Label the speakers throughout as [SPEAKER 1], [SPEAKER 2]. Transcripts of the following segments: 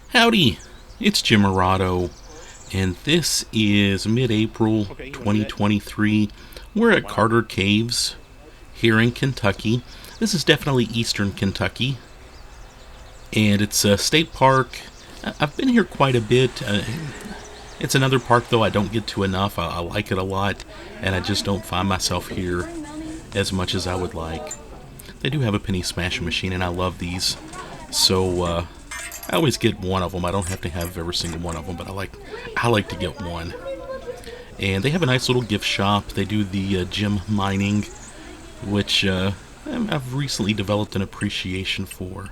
[SPEAKER 1] Howdy, it's Jim Morado, and this is mid-April 2023. We're at Carter Caves here in Kentucky. This is definitely eastern Kentucky, and it's a state park. I've been here quite a bit. It's another park, though, I don't get to enough. I like it a lot, and I just don't find myself here as much as I would like. They do have a penny smashing machine, and I love these. So, I always get one of them. I don't have to have every single one of them, but I like to get one. And they have a nice little gift shop. They do the gem mining, which I've recently developed an appreciation for.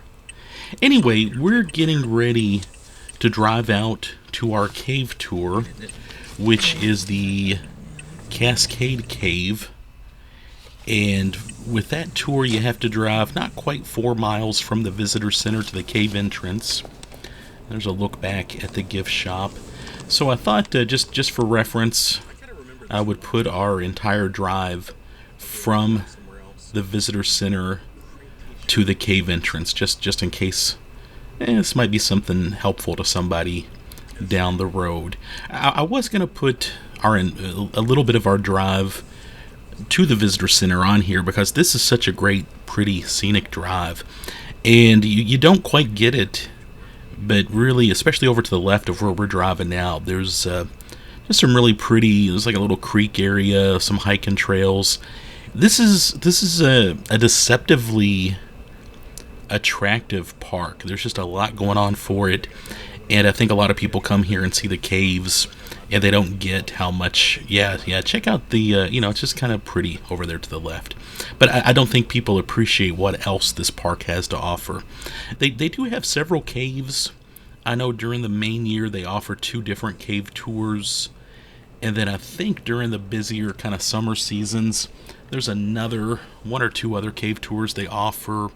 [SPEAKER 1] Anyway, we're getting ready to drive out to our cave tour, which is the Cascade Cave. And with that tour, you have to drive not quite 4 miles from the visitor center to the cave entrance. There's a look back at the gift shop. So I thought, just for reference, I would put our entire drive from the visitor center to the cave entrance, just in case this might be something helpful to somebody down the road. I was going to put a little bit of our drive to the visitor center on here because this is such a great, pretty, scenic drive. And you don't quite get it, but really, especially over to the left of where we're driving now, there's just some really pretty, there's like a little creek area, some hiking trails. This is a deceptively attractive park. There's just a lot going on for it. And I think a lot of people come here and see the caves, and they don't get how much. Yeah. Check out the. It's just kind of pretty over there to the left. But I don't think people appreciate what else this park has to offer. They do have several caves. I know during the main year they offer 2 different cave tours, and then I think during the busier kind of summer seasons, there's another 1 or 2 other cave tours they offer,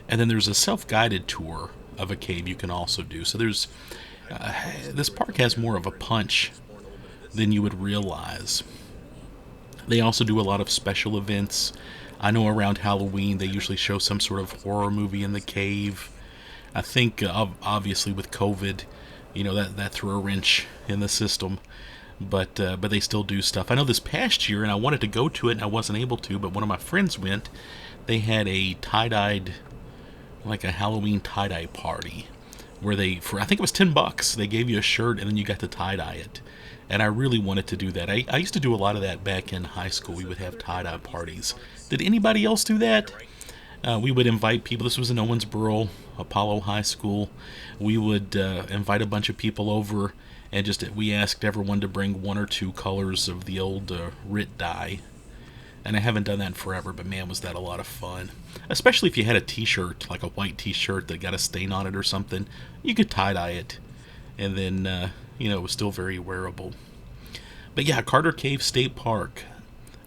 [SPEAKER 1] and then there's a self-guided tour of a cave you can also do. So there's this park has more of a punch than you would realize. They also do a lot of special events. I know around Halloween they usually show some sort of horror movie in the cave. I think obviously with COVID, that threw a wrench in the system. But they still do stuff. I know this past year, and I wanted to go to it and I wasn't able to, but one of my friends went. They had a tie-dyed, like a Halloween tie-dye party where I think it was $10, they gave you a shirt and then you got to tie-dye it. And I really wanted to do that. I used to do a lot of that back in high school. We would have tie-dye parties. Did anybody else do that? We would invite people. This was in Owensboro, Apollo High School. We would invite a bunch of people over, and we asked everyone to bring 1 or 2 colors of the old RIT dye. And I haven't done that in forever, but man, was that a lot of fun. Especially if you had a t-shirt, like a white t-shirt that got a stain on it or something. You could tie-dye it. And then, it was still very wearable. But yeah, Carter Cave State Park.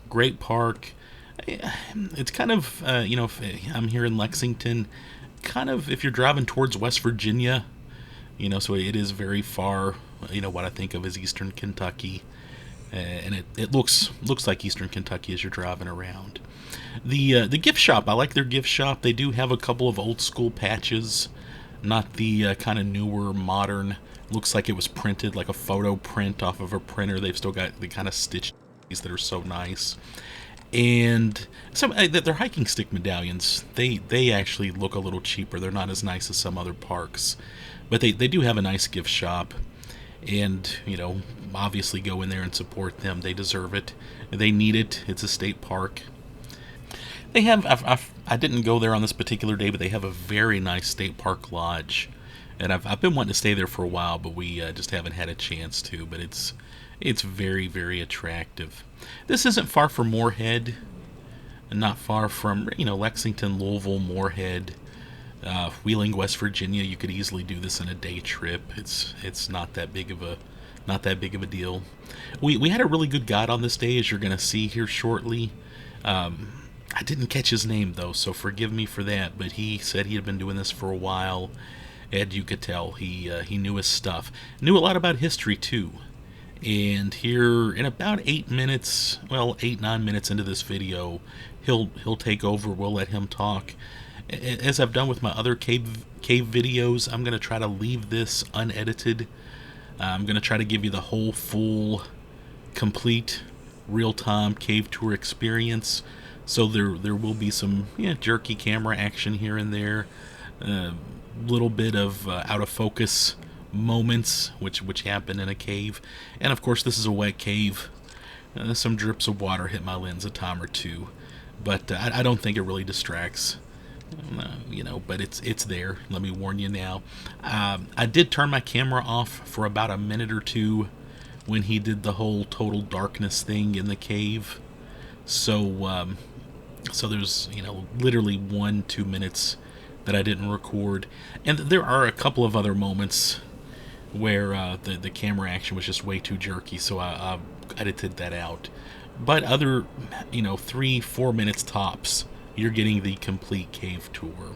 [SPEAKER 1] Great park. It's kind of, if I'm here in Lexington, kind of if you're driving towards West Virginia, so it is very far, what I think of as eastern Kentucky. And it looks like eastern Kentucky as you're driving around. The gift shop, I like their gift shop. They do have a couple of old school patches, not the kind of newer modern. Looks like it was printed like a photo print off of a printer. They've still got the kind of stitched that are so nice. And their hiking stick medallions, they actually look a little cheaper. They're not as nice as some other parks, but they do have a nice gift shop. And obviously go in there and support them. They deserve it. They need it. It's a state park. They have, I didn't go there on this particular day, but they have a very nice state park lodge. And I've been wanting to stay there for a while, but we just haven't had a chance to. But it's very, very attractive. This isn't far from Moorhead. Not far from, Lexington, Louisville, Moorhead. Wheeling, West Virginia. You could easily do this in a day trip. It's not that big of a deal. We had a really good guide on this day, as you're going to see here shortly. I didn't catch his name though, so forgive me for that. But he said he had been doing this for a while, and you could tell he knew his stuff. Knew a lot about history too. And here in about 8 minutes, 8-9 minutes into this video, he'll take over. We'll let him talk. as I've done with my other cave videos, I'm going to try to leave this unedited. I'm going to try to give you the whole full, complete, real-time cave tour experience. So there will be some jerky camera action here and there, little bit of out of focus moments which happen in a cave, and of course this is a wet cave. Some drips of water hit my lens a time or two, but I don't think it really distracts. But it's there. Let me warn you now. I did turn my camera off for about a minute or two when he did the whole total darkness thing in the cave. So there's literally 1-2 minutes that I didn't record, and there are a couple of other moments where the camera action was just way too jerky, so I edited that out. But other 3-4 minutes tops, you're getting the complete cave tour.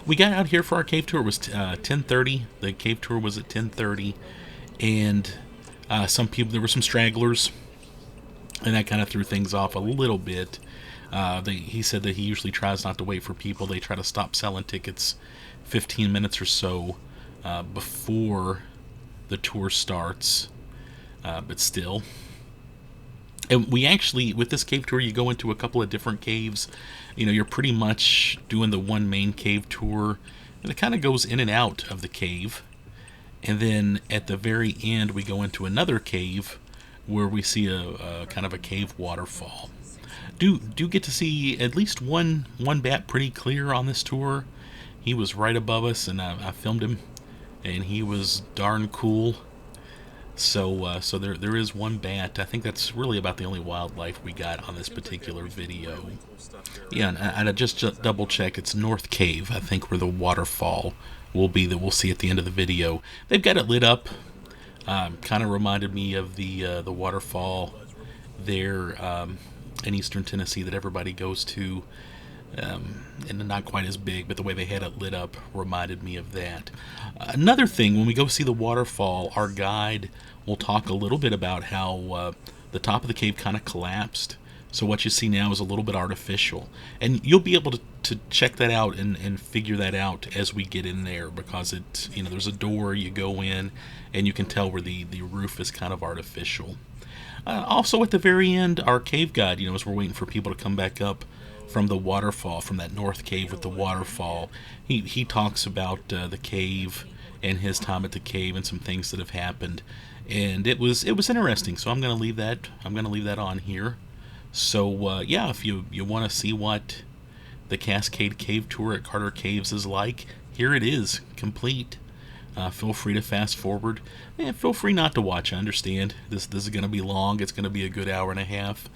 [SPEAKER 1] We got out here for our cave tour. It was 10:30. The cave tour was at 10:30, and some people, there were some stragglers, and that kind of threw things off a little bit. He said that he usually tries not to wait for people. They try to stop selling tickets 15 minutes or so before the tour starts, but still. And we actually, with this cave tour, you go into a couple of different caves. You're pretty much doing the one main cave tour, and it kind of goes in and out of the cave. And then at the very end, we go into another cave where we see a kind of a cave waterfall. Do get to see at least one bat pretty clear on this tour. He was right above us, and I filmed him, and he was darn cool. So there is one bat. I think that's really about the only wildlife we got on this particular video. Yeah, and I just double check. It's North Cave, I think, where the waterfall will be that we'll see at the end of the video. They've got it lit up. Kind of reminded me of the waterfall there in Eastern Tennessee that everybody goes to. And not quite as big, but the way they had it lit up reminded me of that. Another thing, when we go see the waterfall, our guide will talk a little bit about how the top of the cave kind of collapsed. So what you see now is a little bit artificial. And you'll be able to check that out and figure that out as we get in there, because there's a door, you go in, and you can tell where the roof is kind of artificial. Also at the very end, our cave guide, as we're waiting for people to come back up from the waterfall, from that north cave with the waterfall, he talks about the cave and his time at the cave and some things that have happened, and it was interesting. So I'm going to leave that on here. So if you want to see what the Cascade Cave Tour at Carter Caves is like, here it is, complete. Feel free to fast forward. Feel free not to watch. I understand this is going to be long. It's going to be a good hour and a half.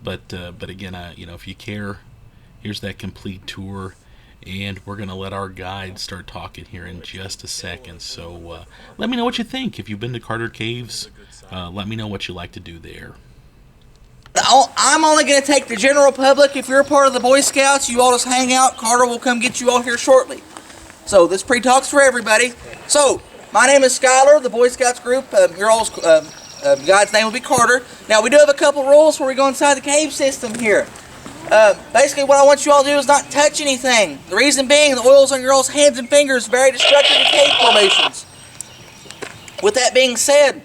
[SPEAKER 1] But again, if you care, here's that complete tour, and we're going to let our guide start talking here in just a second. So let me know what you think. If you've been to Carter Caves, let me know what you like to do there.
[SPEAKER 2] I'm only going to take the general public. If you're a part of the Boy Scouts, you all just hang out. Carter will come get you all here shortly. So this pre-talk's for everybody. So my name is Skylar, the Boy Scouts group. Your all's guide's name will be Carter. Now we do have a couple rules before we go inside the cave system here. Basically what I want you all to do is not touch anything. The reason being, the oils on your all's hands and fingers are very destructive to cave formations. With that being said,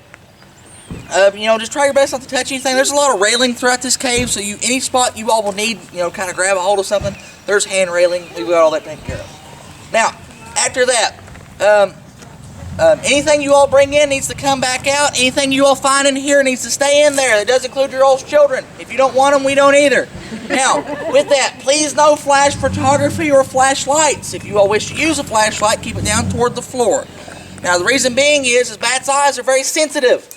[SPEAKER 2] just try your best not to touch anything. There's a lot of railing throughout this cave, so any spot you all will need, kind of grab a hold of something, there's hand railing. We've got all that taken care of. Now, after that, anything you all bring in needs to come back out. Anything you all find in here needs to stay in there. That does include your all's children. If you don't want them, we don't either. Now, with that, please no flash photography or flashlights. If you all wish to use a flashlight, keep it down toward the floor. Now, the reason being is bats' eyes are very sensitive.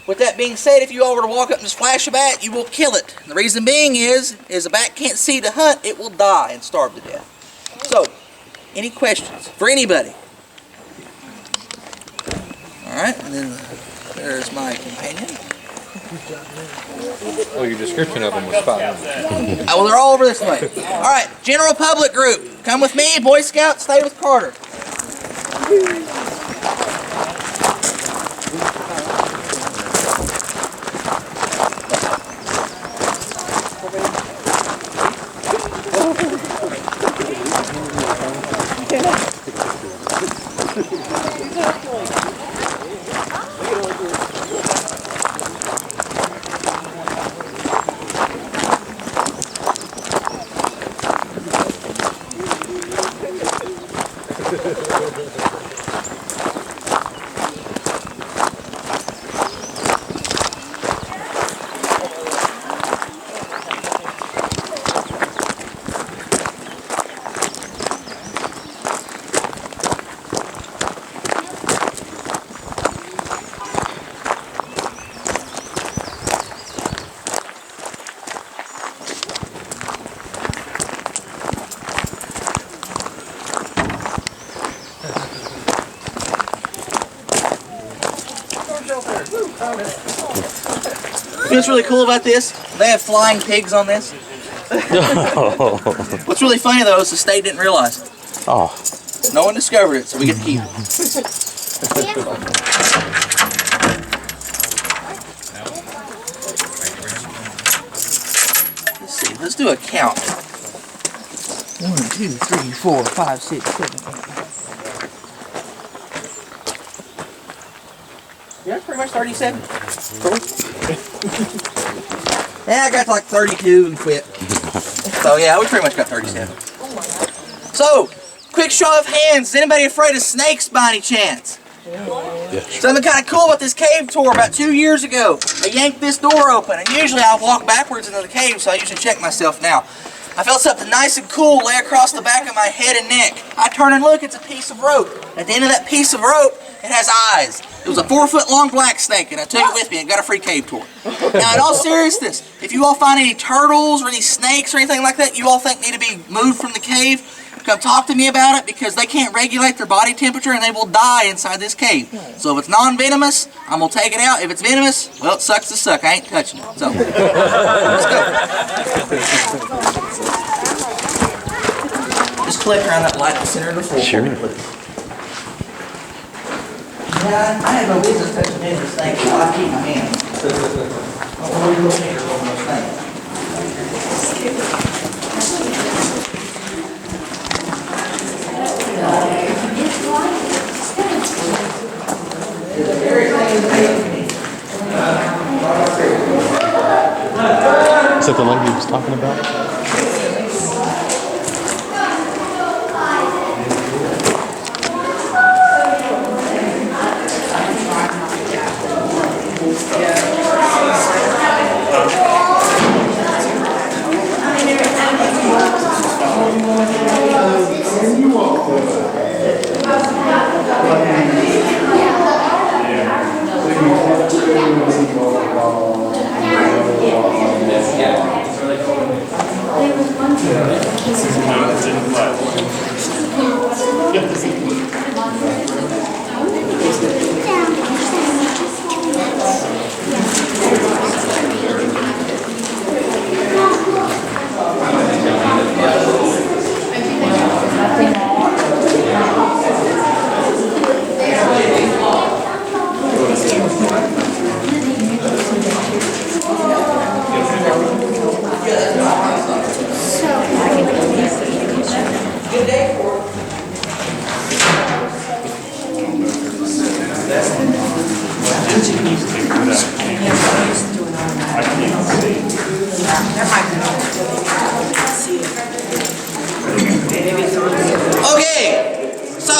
[SPEAKER 2] With that being said, if you all were to walk up and just flash a bat, you will kill it. And the reason being is a bat can't see to hunt, it will die and starve to death. So, any questions for anybody? Alright, and then there's my companion.
[SPEAKER 3] Oh, your description of them was spot on.
[SPEAKER 2] Well, they're all over this way. Alright, general public group. Come with me, Boy Scout, stay with Carter. You know what's really cool about this? They have flying pigs on this. What's really funny though is the state didn't realize it.
[SPEAKER 1] Oh.
[SPEAKER 2] No one discovered it, so we get to keep it. Let's see, let's do a count. 1, 2, 3, 4, 5, 6, 7, 8. Yeah, pretty much 37. Cool. Yeah, I got to like 32 and quit. So yeah, we pretty much got 37. So, quick show of hands. Is anybody afraid of snakes by any chance? Yeah. Something kind of cool about this cave tour. About 2 years ago, I yanked this door open, and usually I walk backwards into the cave, so I usually check myself now. I felt something nice and cool lay across the back of my head and neck. I turn and look, it's a piece of rope. At the end of that piece of rope, it has eyes. It was a 4-foot long black snake, and I took it with me and got a free cave tour. Now, in all seriousness, if you all find any turtles or any snakes or anything like that you all think need to be moved from the cave, come talk to me about it, because they can't regulate their body temperature and they will die inside this cave. So if it's non-venomous, I'm going to take it out. If it's venomous, well, it sucks to suck. I ain't touching it. So, let's go. Just click around that light in the center of the floor. Sure. Yeah, I have no business touching any of this thing, so I keep my hands. I don't want to go fingers on those things.
[SPEAKER 4] Is that the lady he was talking about?
[SPEAKER 2] Okay, so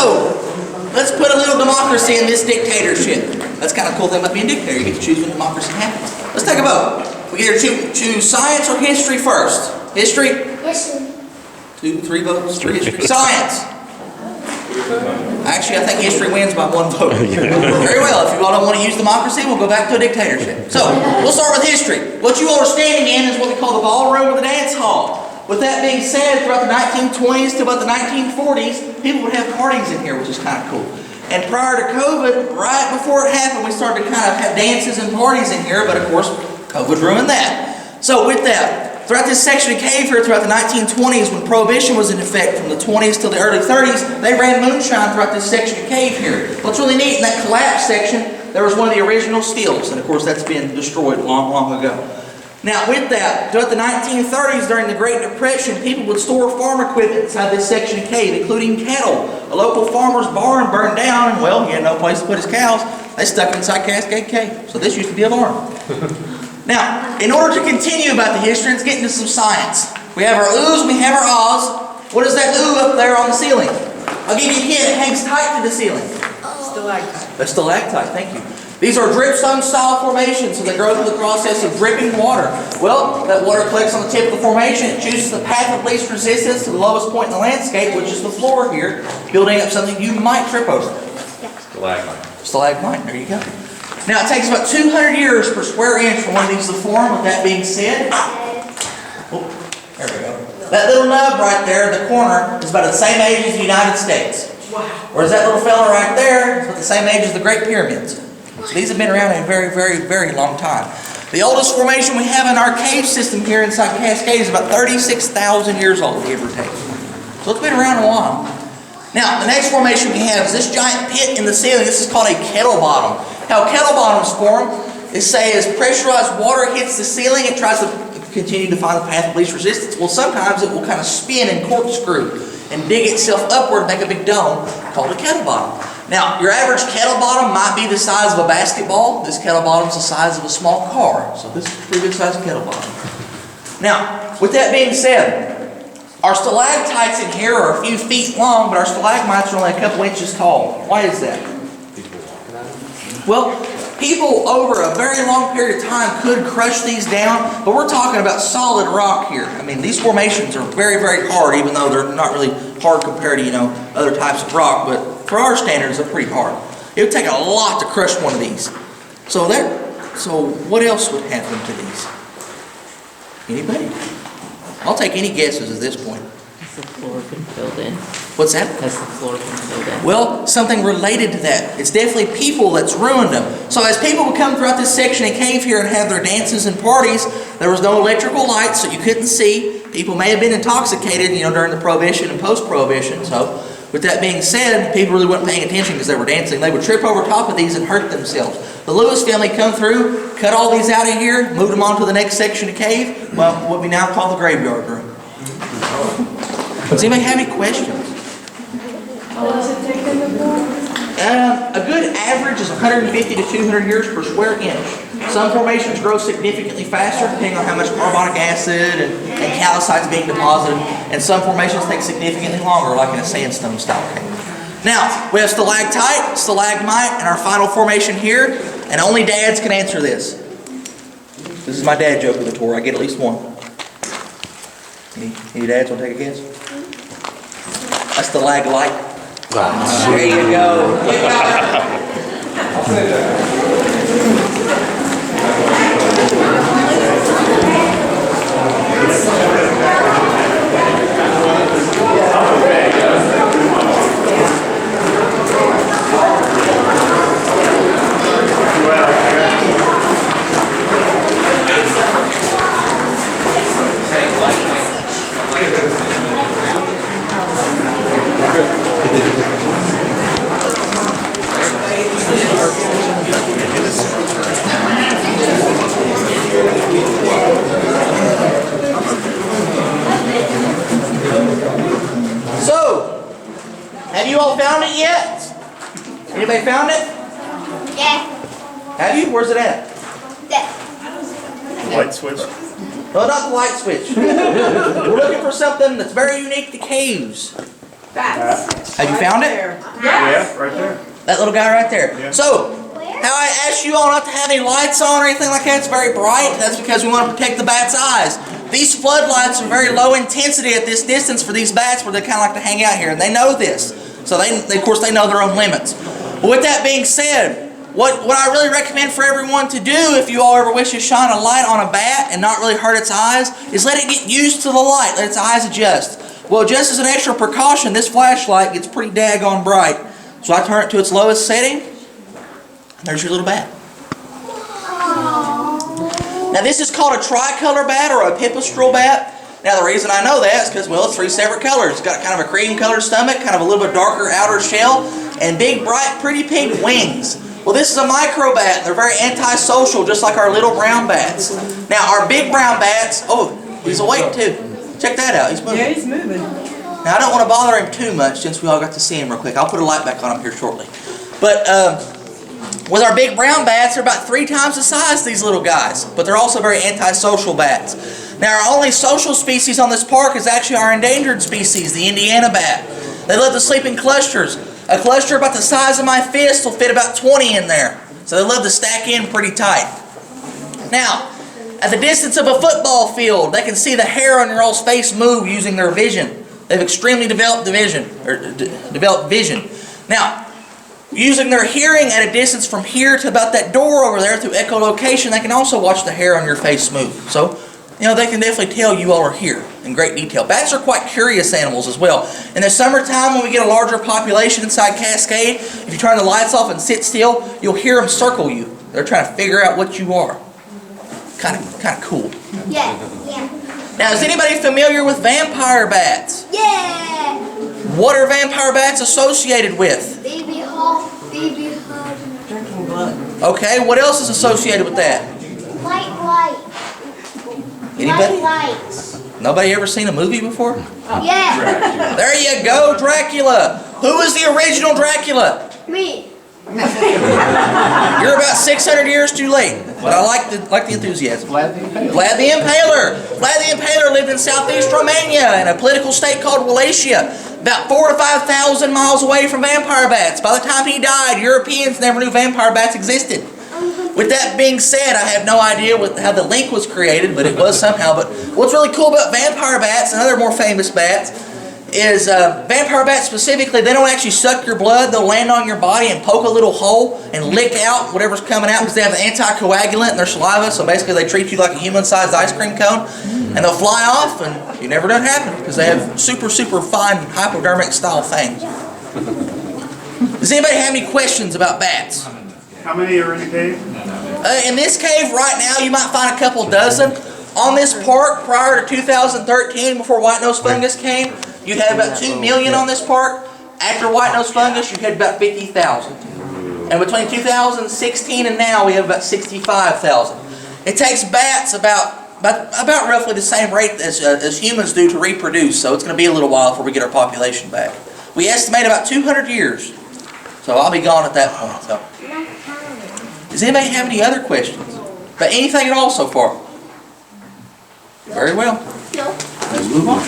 [SPEAKER 2] let's put a little democracy in this dictatorship. That's kind of a cool thing about being a dictator. You get to choose when democracy happens. Let's take a vote. We get to choose science or history first. History?
[SPEAKER 5] History.
[SPEAKER 2] 2, 3 votes for history. Science. Actually, I think history wins by 1 vote. Very well. If you all don't want to use democracy, we'll go back to a dictatorship. So, we'll start with history. What you all are standing in is what we call the ballroom or the dance hall. With that being said, throughout the 1920s to about the 1940s, people would have parties in here, which is kind of cool. And prior to COVID, right before it happened, we started to kind of have dances and parties in here, but of course, COVID ruined that. So with that, throughout this section of cave here, throughout the 1920s, when Prohibition was in effect from the 20s till the early 30s, they ran moonshine throughout this section of cave here. What's really neat, in that collapsed section, there was one of the original stills, and of course that's been destroyed long, long ago. Now with that, throughout the 1930s during the Great Depression, people would store farm equipment inside this section of cave, including cattle. A local farmer's barn burned down and, well, he had no place to put his cows. They stuck inside Cascade Cave. So this used to be a barn. Now, in order to continue about the history, let's get into some science. We have our oohs, we have our ahs. What is that ooh up there on the ceiling? I'll give you a hint, it hangs tight to the ceiling.
[SPEAKER 5] Stalactite.
[SPEAKER 2] A stalactite, thank you. These are dripstone style formations, so they grow through the process of dripping water. Well, that water collects on the tip of the formation, it chooses the path of least resistance to the lowest point in the landscape, which is the floor here, building up something you might trip over.
[SPEAKER 3] Stalagmite.
[SPEAKER 2] Stalagmite, there you go. Now it takes about 200 years per square inch for one of these to form. With that being said, oh, there we go. That little nub right there in the corner is about the same age as the United States.
[SPEAKER 5] Wow.
[SPEAKER 2] Whereas that little fella right there is about the same age as the Great Pyramids. So these have been around a very, very, very long time. The oldest formation we have in our cave system here inside Cascade is about 36,000 years old, give or take. So it's been around a while. Now, the next formation we have is this giant pit in the ceiling. This is called a kettle bottom. How kettle bottoms form is, say, as pressurized water hits the ceiling, it tries to continue to find the path of least resistance. Well, sometimes it will kind of spin and corkscrew and dig itself upward and make a big dome called a kettle bottom. Now, your average kettle bottom might be the size of a basketball. This kettle bottom is the size of a small car. So this is a pretty good sized kettle bottom. Now, with that being said, our stalactites in here are a few feet long, but our stalagmites are only a couple inches tall. Why is that? Well, people over a very long period of time could crush these down, but we're talking about solid rock here. I mean, these formations are very, very hard, even though they're not really hard compared to, other types of rock, but for our standards, they're pretty hard. It would take a lot to crush one of these. So what else would happen to these? Anybody? I'll take any guesses at this point.
[SPEAKER 5] Has the floor been filled in?
[SPEAKER 2] What's that?
[SPEAKER 5] Has the floor been filled in?
[SPEAKER 2] Well, something related to that. It's definitely people that's ruined them. So as people would come throughout this section of cave here and have their dances and parties, there was no electrical lights, so you couldn't see. People may have been intoxicated, during the Prohibition and post-Prohibition. So with that being said, people really weren't paying attention because they were dancing. They would trip over top of these and hurt themselves. The Lewis family come through, cut all these out of here, moved them on to the next section of cave, well, what we now call the graveyard room. Does anybody have any questions?
[SPEAKER 6] How long does it take them to form?
[SPEAKER 2] A good average is 150 to 200 years per square inch. Some formations grow significantly faster depending on how much carbonic acid and calcite's being deposited, and some formations take significantly longer, like in a sandstone style cave. Now, we have stalactite, stalagmite, and our final formation here, and only dads can answer this. This is my dad joke of the tour. I get at least one. Any dads want to take a guess? A stalagmite. There you go. So, have you all found it yet? Anybody found it?
[SPEAKER 7] Yeah.
[SPEAKER 2] Have you? Where's it at?
[SPEAKER 7] Yeah.
[SPEAKER 4] Light switch.
[SPEAKER 2] No, not the light switch. We're looking for something that's very unique to caves. Have you found it?
[SPEAKER 4] Yeah, right there.
[SPEAKER 2] That little guy right there.
[SPEAKER 4] Yeah.
[SPEAKER 2] So, how I asked you all not to have any lights on or anything like that, it's very bright. That's because we want to protect the bat's eyes. These floodlights are very low intensity at this distance for these bats where they kind of like to hang out here, and they know this. So of course they know their own limits. But with that being said, what I really recommend for everyone to do if you all ever wish to shine a light on a bat and not really hurt its eyes is let it get used to the light, let its eyes adjust. Well, just as an extra precaution, this flashlight gets pretty daggone bright. So I turn it to its lowest setting, and there's your little bat. Now this is called a tricolor bat or a pipistrel bat. Now the reason I know that is because, well, it's three separate colors. It's got kind of a cream colored stomach, kind of a little bit darker outer shell, and big, bright, pretty pink wings. Well, this is a microbat. They're very antisocial, just like our little brown bats. Now, our big brown bats, oh, he's awake too. Check that out, he's moving.
[SPEAKER 6] Yeah, he's moving.
[SPEAKER 2] Now, I don't want to bother him too much since we all got to see him real quick. I'll put a light back on him here shortly. But with our big brown bats, they're about 3 times the size of these little guys. But they're also very antisocial bats. Now, our only social species on this park is actually our endangered species, the Indiana bat. They love to sleep in clusters. A cluster about the size of my fist will fit about 20 in there. So they love to stack in pretty tight. Now, at the distance of a football field, they can see the hair on your all's face move using their vision. They have extremely developed vision. Now, using their hearing at a distance from here to about that door over there through echolocation, they can also watch the hair on your face move. So, they can definitely tell you all are here in great detail. Bats are quite curious animals as well. In the summertime, when we get a larger population inside Cascade, if you turn the lights off and sit still, you'll hear them circle you. They're trying to figure out what you are. Kind of cool.
[SPEAKER 7] Yeah.
[SPEAKER 2] Now, is anybody familiar with vampire bats?
[SPEAKER 7] Yeah.
[SPEAKER 2] What are vampire bats associated with?
[SPEAKER 7] Baby Hawk, Baby Hug.
[SPEAKER 6] Drinking blood.
[SPEAKER 2] Okay, what else is associated with that?
[SPEAKER 7] Light.
[SPEAKER 2] Anybody?
[SPEAKER 7] Lights.
[SPEAKER 2] Nobody ever seen a movie before?
[SPEAKER 7] Yeah.
[SPEAKER 2] There you go, Dracula. Who is the original Dracula?
[SPEAKER 7] Me.
[SPEAKER 2] You're about 600 years too late, but I like the enthusiasm. Vlad the Impaler. Vlad the Impaler lived in southeast Romania in a political state called Wallachia, about 4,000 to 5,000 miles away from vampire bats. By the time he died, Europeans never knew vampire bats existed. With that being said, I have no idea how the link was created, but it was somehow. But what's really cool about vampire bats and other more famous bats is vampire bats specifically, they don't actually suck your blood. They'll land on your body and poke a little hole and lick out whatever's coming out because they have an anticoagulant in their saliva. So basically they treat you like a human-sized ice cream cone. And they'll fly off and you never know what happened because they have super, super fine hypodermic style fangs. Does anybody have any questions about bats?
[SPEAKER 8] How many are in the cave?
[SPEAKER 2] In this cave right now, you might find a couple dozen. On this park, prior to 2013, before white-nosed fungus came, you had about 2 million on this park. After white-nosed fungus, you had about 50,000. And between 2016 and now, we have about 65,000. It takes bats about roughly the same rate as humans do to reproduce, so it's going to be a little while before we get our population back. We estimate about 200 years. So I'll be gone at that point. So. Does anybody have any other questions? About anything at all so far? Very well.
[SPEAKER 7] No.
[SPEAKER 2] Let's move on.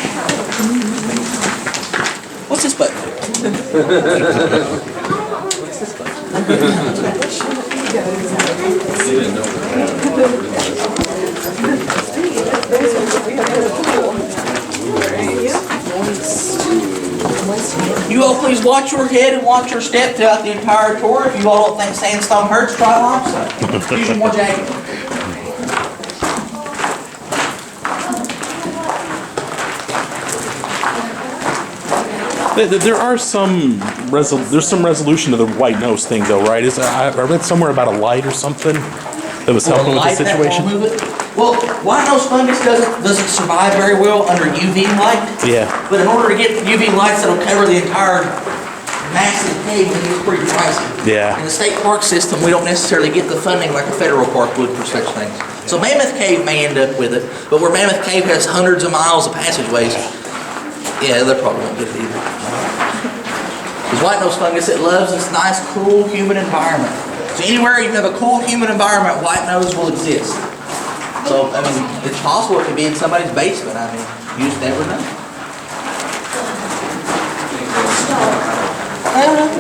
[SPEAKER 2] What's this button do? You all please watch your head and watch your step throughout the entire tour. If you all don't think sandstone hurts, try limestone. Use your more jacket.
[SPEAKER 4] There are there's some resolution to the white nose thing though, right? I read somewhere about a light or something that was helping with the situation.
[SPEAKER 2] Well, white-nosed fungus doesn't survive very well under UV light.
[SPEAKER 4] Yeah.
[SPEAKER 2] But in order to get UV lights that'll cover the entire massive cave, it's pretty pricey.
[SPEAKER 4] Yeah.
[SPEAKER 2] In the state park system, we don't necessarily get the funding like a federal park would for such things. So Mammoth Cave may end up with it, but where Mammoth Cave has hundreds of miles of passageways, yeah, they probably won't get it either. Because white-nosed fungus, it loves this nice, cool, humid environment. So anywhere you have a cool, humid environment, white nose will exist. So, I mean, it's possible it could be in somebody's basement. I mean, you just never know.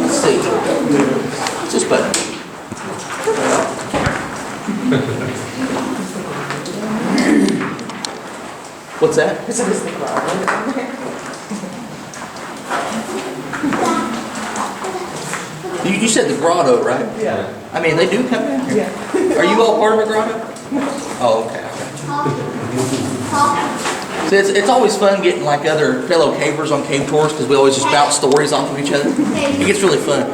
[SPEAKER 2] Let's see. What's this button? What's that? You said the grotto, right? Yeah. I mean, they do come in here. Yeah. Are you all part of a grotto? Oh, okay. See, it's always fun getting like other fellow cavers on cave tours because we always just bounce stories off of each other. It gets really fun.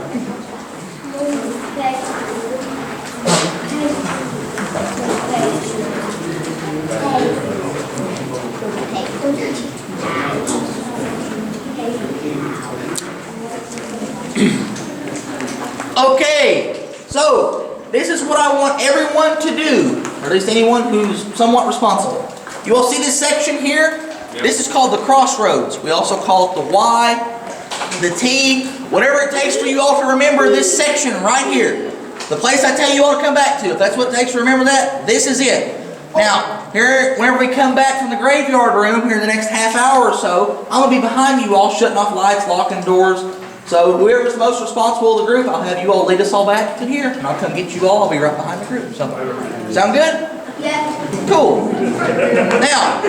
[SPEAKER 2] Okay, So, this is what I want everyone to do, or at least anyone who's somewhat responsible. You all see this section here? Yep. This is called the crossroads. We also call it the Y, the T, whatever it takes for you all to remember this section right here. The place I tell you all to come back to, if that's what it takes to remember that, this is it. Now, here, whenever we come back from the graveyard room here in the next half hour or so, I'm going to be behind you all, shutting off lights, locking doors. So whoever's the most responsible of the group, I'll have you all lead us all back to here, and I'll come get you all. I'll be right behind the group. So, sound good?
[SPEAKER 7] Yeah.
[SPEAKER 2] Cool. Now,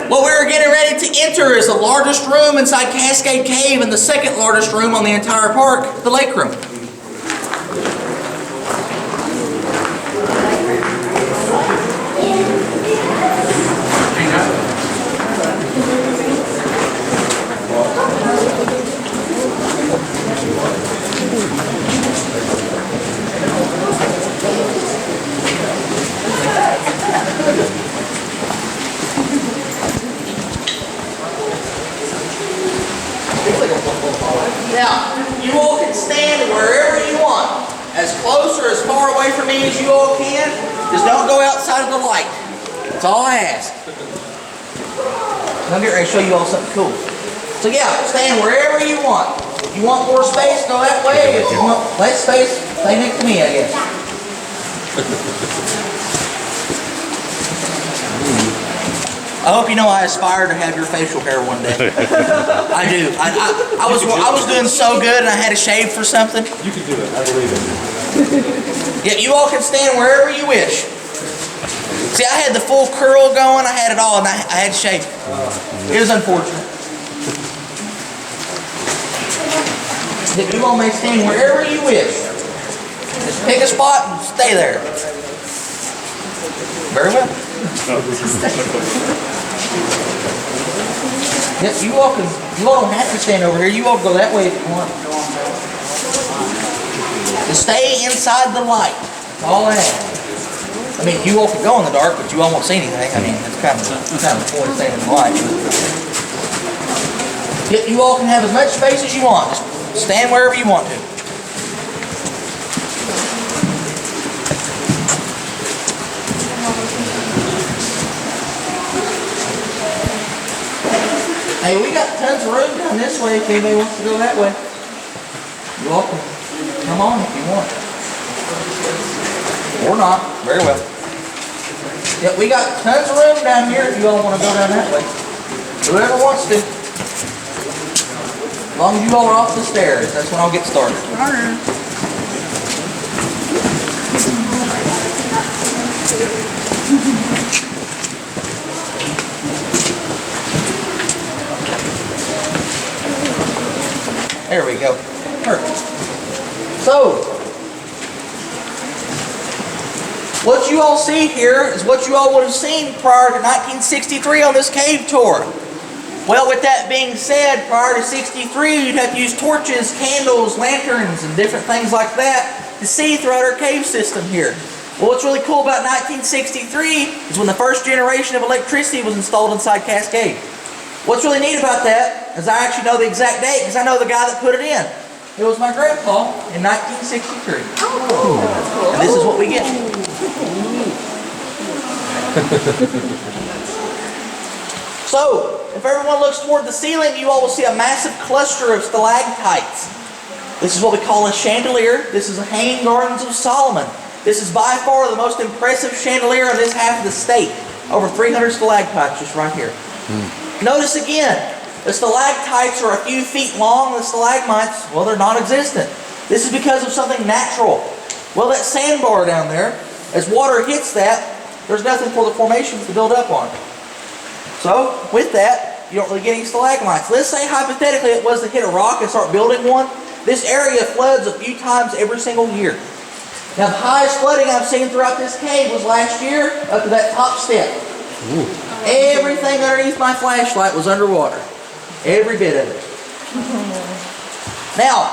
[SPEAKER 2] what we're getting ready to enter is the largest room inside Cascade Cave and the second largest room on the entire park, the lake room. Now, you all can stand wherever you want, as close or as far away from me as you all can. Just don't go outside of the light. That's all I ask. I'm getting ready to show you all something cool. So yeah, stand wherever you want. If you want more space, go that way. If you want less space, stay next to me, I guess. I hope you know I aspire to have your facial hair one day. I do. I was doing so good and I had to shave for something.
[SPEAKER 4] You can do it. I believe it.
[SPEAKER 2] Yeah, you all can stand wherever you wish. See, I had the full curl going. I had it all, and I had to shave. It was unfortunate. Yeah, you all may stand wherever you wish. Just pick a spot and stay there. Very well. Yep, you all don't have to stand over here. You all go that way if you want. Just stay inside the light. That's all I have. I mean, you all can go in the dark, but you all won't see anything. I mean, that's kind of the point of staying in the light. Yep, you all can have as much space as you want. Just stand wherever you want to. Hey, we got tons of room down this way if anybody wants to go that way. You're welcome. Come on if you want. Or not. Very well. Yep, we got tons of room down here if you all want to go down that way. Whoever wants to. As long as you all are off the stairs, that's when I'll get started. There we go. Perfect. So, what you all see here is what you all would have seen prior to 1963 on this cave tour. Well, with that being said, prior to 63, you'd have to use torches, candles, lanterns, and different things like that to see throughout our cave system here. Well, what's really cool about 1963 is when the first generation of electricity was installed inside Cascade. What's really neat about that is I actually know the exact date because I know the guy that put it in. It was my grandpa in 1963. Oh, and this is what we get. So, if everyone looks toward the ceiling, you all will see a massive cluster of stalactites. This is what we call a chandelier. This is the Hanging Gardens of Solomon. This is by far the most impressive chandelier in this half of the state. Over 300 stalactites just right here. Notice again, the stalactites are a few feet long. The stalagmites, well, they're non-existent. This is because of something natural. Well, that sandbar down there, as water hits that, there's nothing for the formations to build up on. So, with that, you don't really get any stalagmites. Let's say, hypothetically, it was to hit a rock and start building one. This area floods a few times every single year. Now, the highest flooding I've seen throughout this cave was last year, up to that top step. Ooh. Everything underneath my flashlight was underwater. Every bit of it. Now,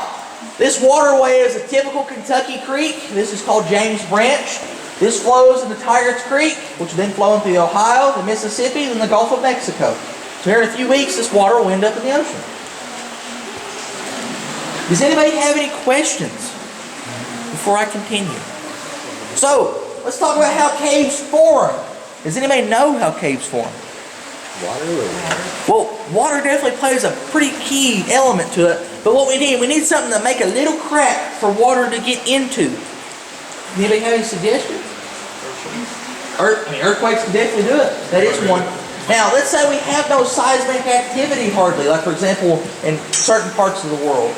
[SPEAKER 2] this waterway is a typical Kentucky creek. This is called James Branch. This flows into Tigard's Creek, which then flow into the Ohio, the Mississippi, and the Gulf of Mexico. So here in a few weeks, this water will end up in the ocean. Does anybody have any questions before I continue. So, let's talk about how caves form. Does anybody know how caves form? Well, water definitely plays a pretty key element to it, but what we need something to make a little crack for water to get into. Anybody have any suggestions? Earthquakes can definitely do it. That is one. Now, let's say we have no seismic activity hardly, like for example, in certain parts of the world.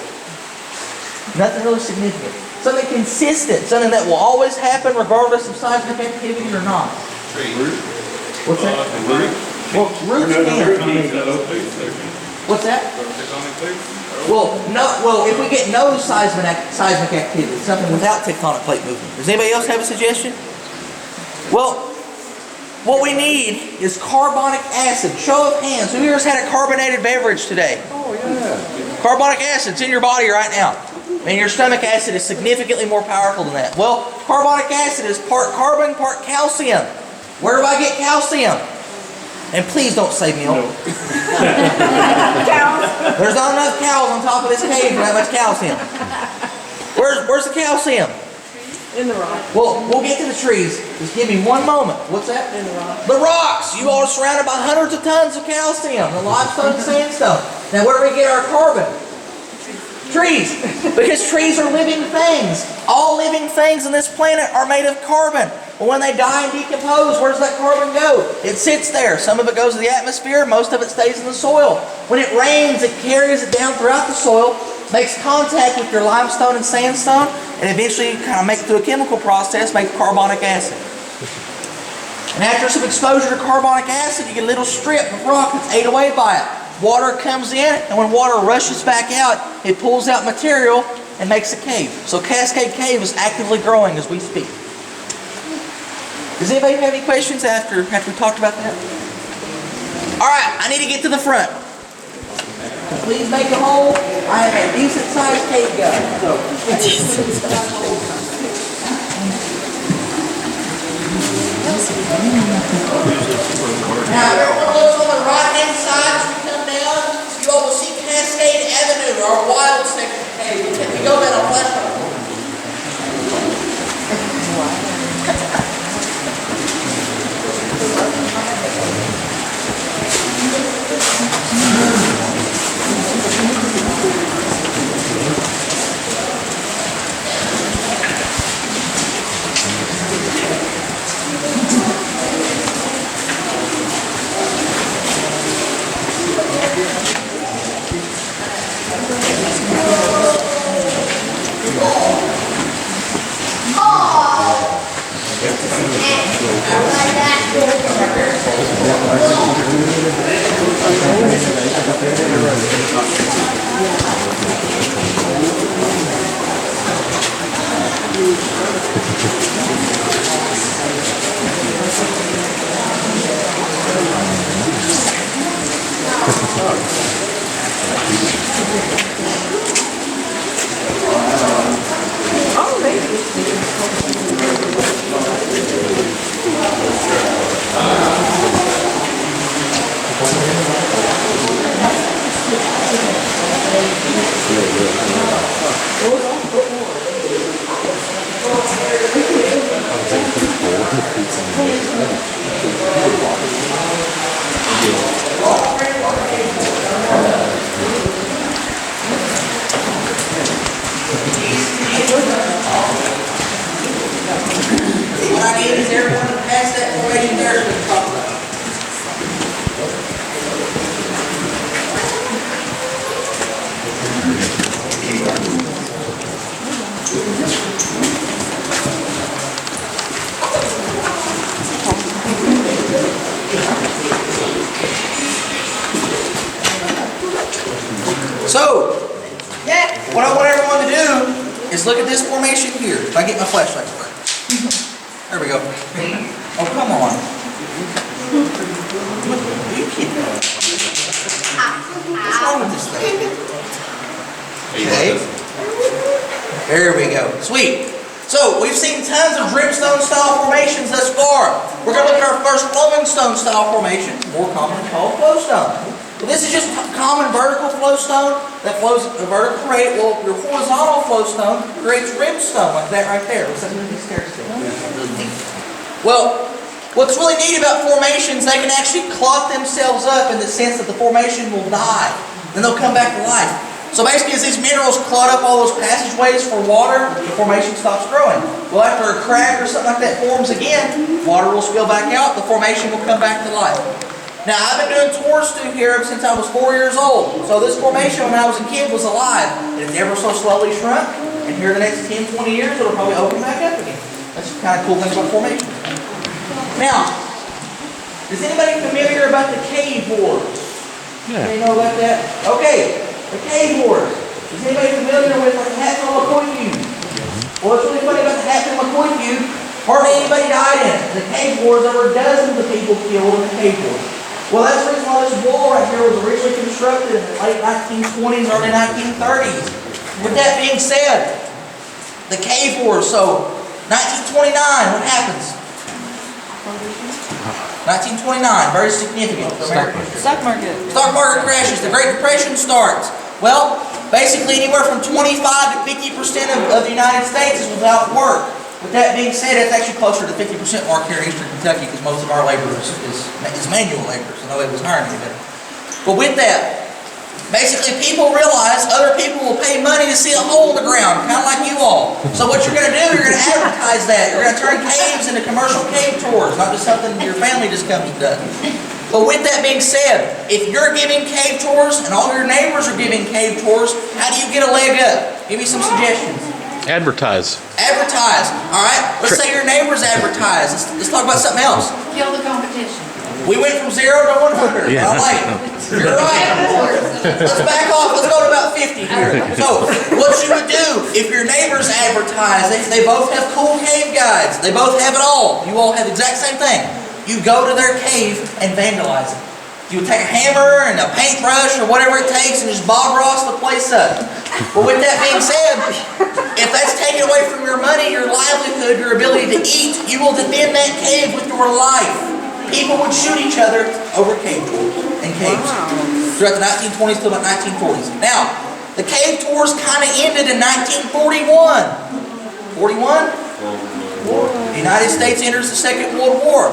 [SPEAKER 2] Nothing really significant. Something consistent, something that will always happen regardless of seismic activity or not. What's that? Well, roots can. What's that? Well, if we get no seismic activity, something without tectonic plate movement. Does anybody else have a suggestion? Well, what we need is carbonic acid. Show of hands. Who here has had a carbonated beverage today? Oh, yeah. Carbonic acid's in your body right now. And your stomach acid is significantly more powerful than that. Well, carbonic acid is part carbon, part calcium. Where do I get calcium? And please don't say milk. There's not enough cows on top of this cave for that much calcium. Where's the calcium?
[SPEAKER 6] In the rock.
[SPEAKER 2] Well, we'll get to the trees. Just give me one moment. What's that?
[SPEAKER 6] In the rock.
[SPEAKER 2] The rocks. You all are surrounded by hundreds of tons of calcium. The limestone and sandstone. Now, where do we get our carbon? Trees. Because trees are living things. All living things on this planet are made of carbon. Well, when they die and decompose, where does that carbon go? It sits there. Some of it goes to the atmosphere. Most of it stays in the soil. When it rains, it carries it down throughout the soil, makes contact with your limestone and sandstone, and eventually kind of make it through a chemical process, make carbonic acid. And after some exposure to carbonic acid, you get a little strip of rock that's ate away by it. Water comes in, and when water rushes back out, it pulls out material and makes a cave. So Cascade Cave is actively growing as we speak. Does anybody have any questions after we talked about that? Alright, I need to get to the front. Please make a hole. I have a decent sized cave gun. Now, everyone looks on the right hand side as we come down. You all will see Cascade Avenue, our wild section of the cave. If we go down a flashlight. What I need is everyone to pass that formation there to the top. So, what I want everyone to do is look at this formation here. If I get my flashlight to work. There we go. Oh, come on. Are you kidding me? What's wrong with this thing? Okay. There we go. Sweet. So, we've seen tons of dripstone style formations thus far. We're going to look at our first flowing stone style formation, more commonly called flowstone. This is just common vertical flow stone that flows at a vertical rate. Well, your horizontal flow stone creates rimstone like that right there. Looks like a movie stairstone. Really neat. Well, what's really neat about formations, they can actually clot themselves up in the sense that the formation will die. Then they'll come back to life. So basically, as these minerals clot up all those passageways for water, the formation stops growing. Well, after a crack or something like that forms again, water will spill back out, the formation will come back to life. Now, I've been doing tours through here since I was 4 years old. So this formation when I was a kid was alive. It ever so slowly shrunk, and here the next 10, 20 years, it'll probably open back up again. That's the kind of cool thing about formation. Now, is anybody familiar about the cave wars?
[SPEAKER 4] Yeah.
[SPEAKER 2] Anybody know about that? Okay, the cave wars. Is anybody familiar with like Hatfield McCoy feud? Well, what's really funny about the Hatfield McCoy feud, hardly anybody died in it. In the cave wars, there were dozens of people killed in the cave wars. Well, that's the reason why this wall right here was originally constructed in the late 1920s, early 1930s. With that being said, the cave wars, so 1929, what happens? 1929, very significant for America.
[SPEAKER 5] Stock market.
[SPEAKER 2] Stock market crashes, the Great Depression starts. Well, basically anywhere from 25 to 50% of the United States is without work. With that being said, it's actually closer to the 50% mark here in eastern Kentucky because most of our labor is manual labor, so nobody was hiring anybody. But with that, basically people realize other people will pay money to see a hole in the ground, kind of like you all. So what you're going to do, you're going to advertise that. You're going to turn caves into commercial cave tours, not just something your family just comes and does. But with that being said, if you're giving cave tours and all your neighbors are giving cave tours, how do you get a leg up? Give me some suggestions.
[SPEAKER 4] Advertise.
[SPEAKER 2] Advertise. All right. Let's say your neighbors advertise. Let's talk about something else.
[SPEAKER 6] Kill the competition.
[SPEAKER 2] We went from 0 to 100.
[SPEAKER 4] Yeah.
[SPEAKER 2] I like it. You're right. Let's back off. Let's go to about 50 here. So, what you would do if your neighbors advertise, they both have cool cave guides. They both have it all. You all have the exact same thing. You go to their cave and vandalize it. You would take a hammer and a paintbrush or whatever it takes and just Bob Ross the place up. But with that being said, if that's taken away from your money, your livelihood, your ability to eat, you will defend that cave with your life. People would shoot each other over cave tours and caves throughout the 1920s to about 1940s. Now, the cave tours kind of ended in 1941. 41? The United States enters the Second World War.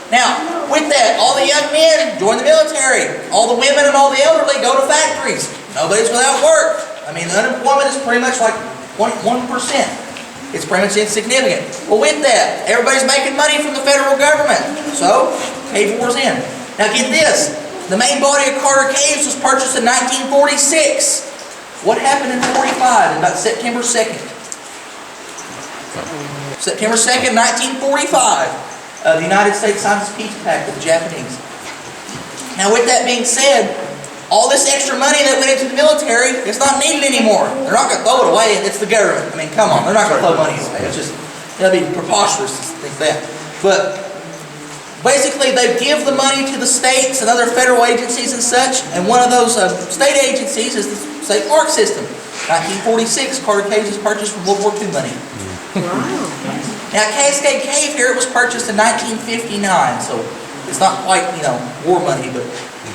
[SPEAKER 2] Now, with that, all the young men join the military. All the women and all the elderly go to factories. Nobody's without work. I mean, unemployment is pretty much like 1%. It's pretty much insignificant. Well, with that, everybody's making money from the federal government. So, cave wars in. Now get this. The main body of Carter Caves was purchased in 1946. What happened in 45? About September 2nd. September 2nd, 1945. The United States signed this peace pact with the Japanese. Now with that being said, all this extra money that went into the military, it's not needed anymore. They're not going to throw it away. It's the government. I mean, come on. They're not going to throw money away. It's just, that'd be preposterous to think that. But basically, they give the money to the states and other federal agencies and such, and one of those state agencies is the State Park System. 1946, Carter Caves was purchased from World War II money. Now, Cascade Cave here, it was purchased in 1959, so it's not quite, war money, but,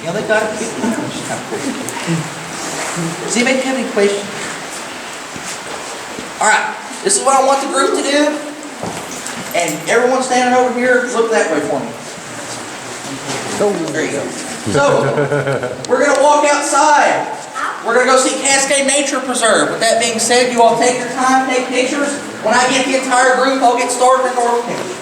[SPEAKER 2] they got it, which is kind of cool. Does anybody have any questions? All right, this is what I want the group to do, and everyone standing over here, look that way for me. There you go. So, we're going to walk outside. We're going to go see Cascade Nature Preserve. With that being said, you all take your time, take pictures. When I get the entire group, I'll get started in the work picture.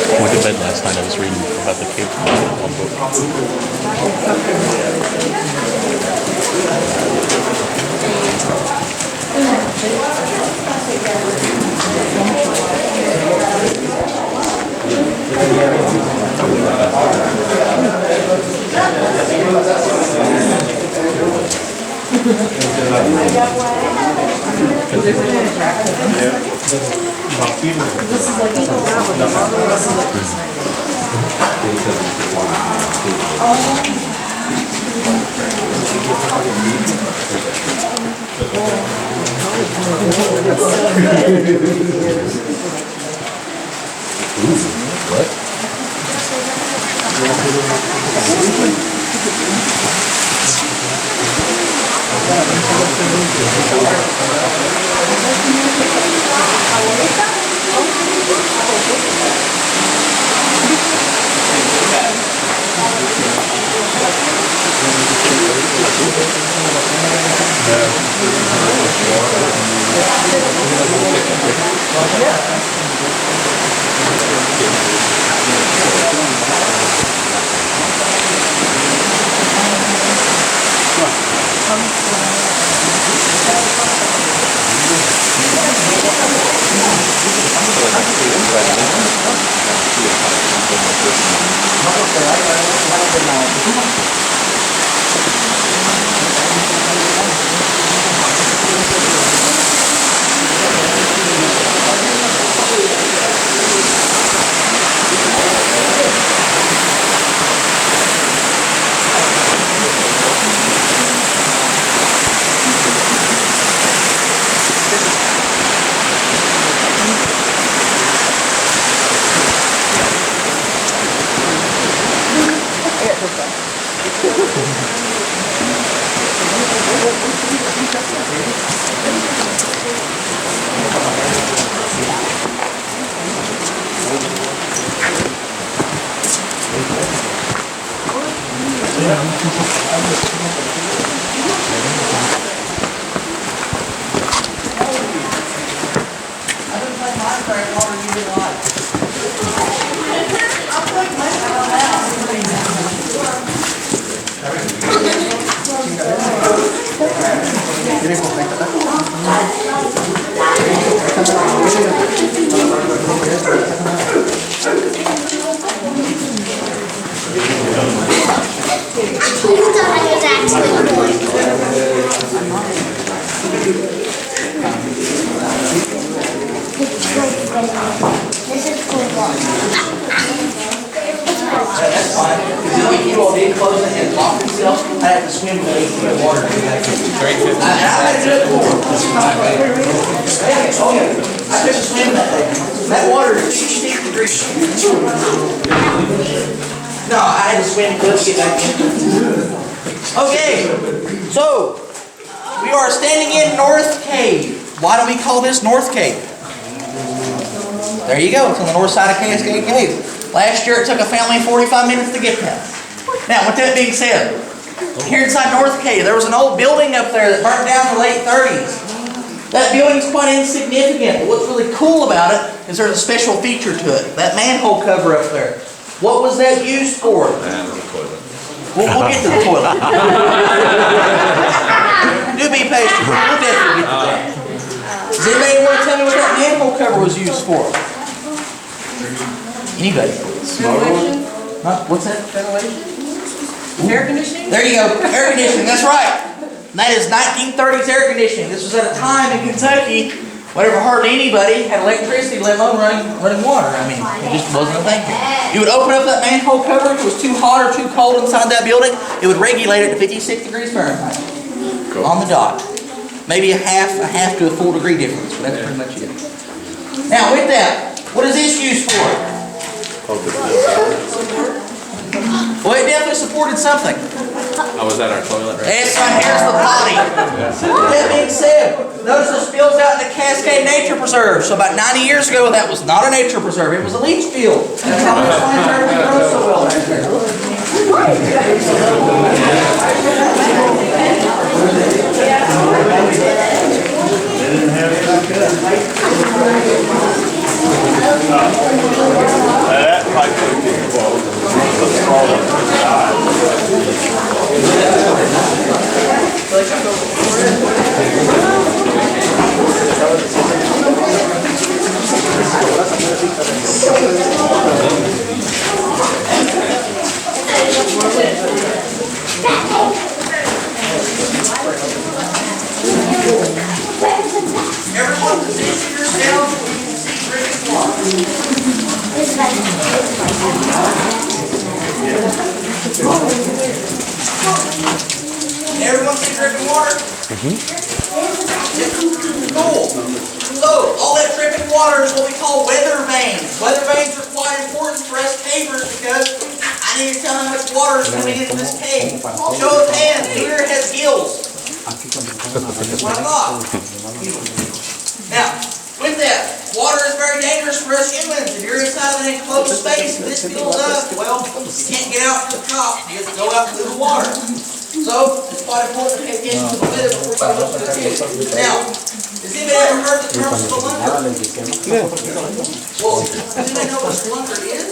[SPEAKER 4] I went to bed last night. I was reading about the cave tour in one book.
[SPEAKER 6] I got one.
[SPEAKER 7] Who thought I was actually going? This is cool.
[SPEAKER 2] That's fine. Because if you all did close it and lock themselves, I have to swim with 8 feet of water. And I had to do it before. Oh yeah, I took a swim that day. That water is 66 degrees. No, I had to swim to get back in. Okay, so we are standing in North Cave. Why do we call this North Cave? There you go, it's on the north side of Cascade Cave. Last year it took a family 45 minutes to get there. Now, with that being said, here inside North Cave, there was an old building up there that burnt down in the late 30s. That building's quite insignificant, but what's really cool about it is there's a special feature to it. That manhole cover up there. What was that used for? We'll get to the toilet. Do be patient. We'll definitely get to that. Does anybody want to tell me what that manhole cover was used for? Anybody?
[SPEAKER 5] Ventilation?
[SPEAKER 2] Huh? What's that?
[SPEAKER 5] Air conditioning?
[SPEAKER 2] There you go. Air conditioning. That's right. And that is 1930s air conditioning. This was at a time in Kentucky whenever hardly anybody had electricity, let alone running water. I mean, it just wasn't a thing. You would open up that manhole cover. If it was too hot or too cold inside that building, it would regulate it to 56 degrees Fahrenheit. Cool. On the dot. Maybe a half to a full degree difference, but that's pretty much it. Now, with that, what is this used for? Well, it definitely supported something.
[SPEAKER 3] Oh, was that our toilet right
[SPEAKER 2] It's right here's the potty. That being said, notice the spills out in the Cascade Nature Preserve. So about 90 years ago, that was not a nature preserve. It was a leach field. That's how this plant grows so well back there.
[SPEAKER 8] That pipe would be closed.
[SPEAKER 2] Everyone position yourself Cool. So, all that dripping water is what we call weather vanes. Weather vanes are quite important for us cavers because I need to tell how much water is coming into this cave. Show of hands, who here has gills? That's what I thought. Now, with that, water is very dangerous for us humans. If you're inside of an enclosed space and this fills up, well, you can't get out to the top. You have to go out through the water. So, it's quite important to pay attention to the weather before you go to the cave. Now, has anybody ever heard the term spelunker? Well, does anybody know what a spelunker is?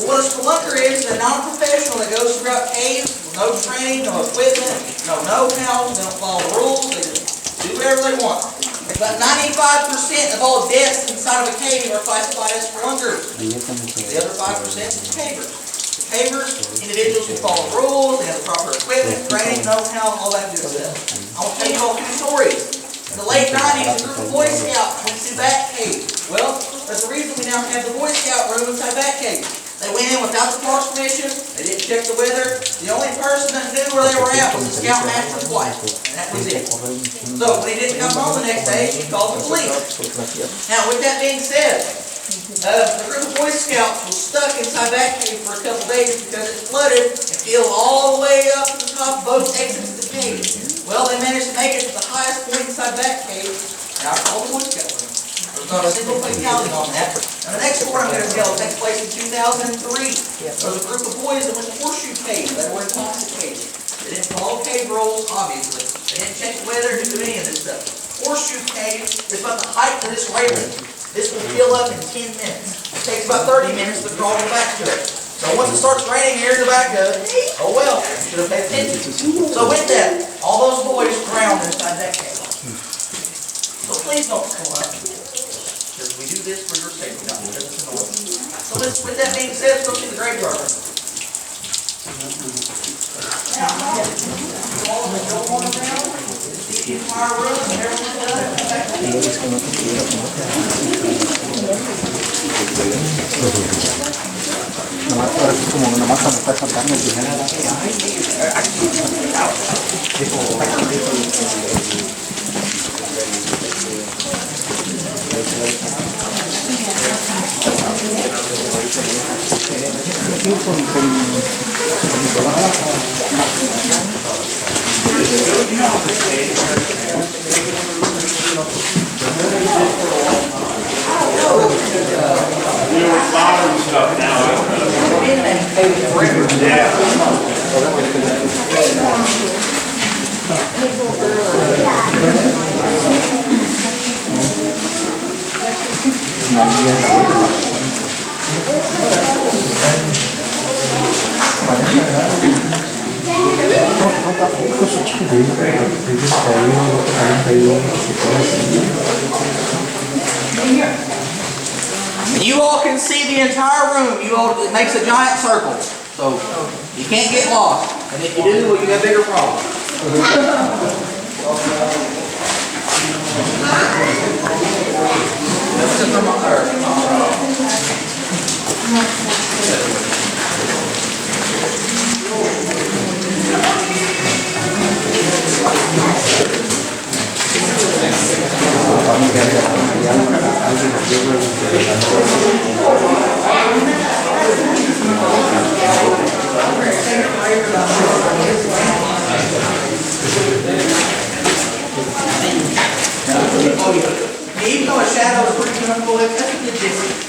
[SPEAKER 2] Well, what a spelunker is a non-professional that goes throughout caves with no training, no equipment, no know-how, they don't follow the rules, they just do whatever they want. About 95% of all deaths inside of a cave are classified as spelunkers. The other 5% is cavers. Cavers, individuals who follow the rules, they have the proper equipment, training, know-how, all that good stuff. I want to tell you all two stories. In the late 90s, a group of Boy Scouts went to that cave. Well, that's the reason we now have the Boy Scout room inside that cave. They went in without the park's permission, they didn't check the weather. The only person that knew where they were at was the scoutmaster's wife, and that was it. So when he didn't come home the next day, he called the police. Now with that being said, the group of Boy Scouts was stuck inside that cave for a couple days because it flooded and filled all the way up to the top of both exits of the cave. Well, they managed to make it to the highest point inside that cave, and I called the Boy Scout room. There's not a single fatality on that. Now the next story I'm going to tell takes place in 2003. There was a group of boys that went to Horseshoe Cave. They were intoxicated. They didn't follow cave rules, obviously. They didn't check the weather, didn't do any of this stuff. Horseshoe Cave is about the height of this railing. This will fill up in 10 minutes. It takes about 30 minutes to crawl back to it. So once it starts raining here in the back of it, oh well, should have paid attention. So with that, all those boys drowned inside that cave. So please don't come up. Because we do this for your safety, not because it's annoying. So with that being said, let's go to the graveyard. Now, all of the go on around, see the entire room, and everyone's done. You all can see the entire room. It makes a giant circle. So you can't get lost. And if you do, well, you have bigger problems. Even though a shadow is pretty comfortable, that's a good distance.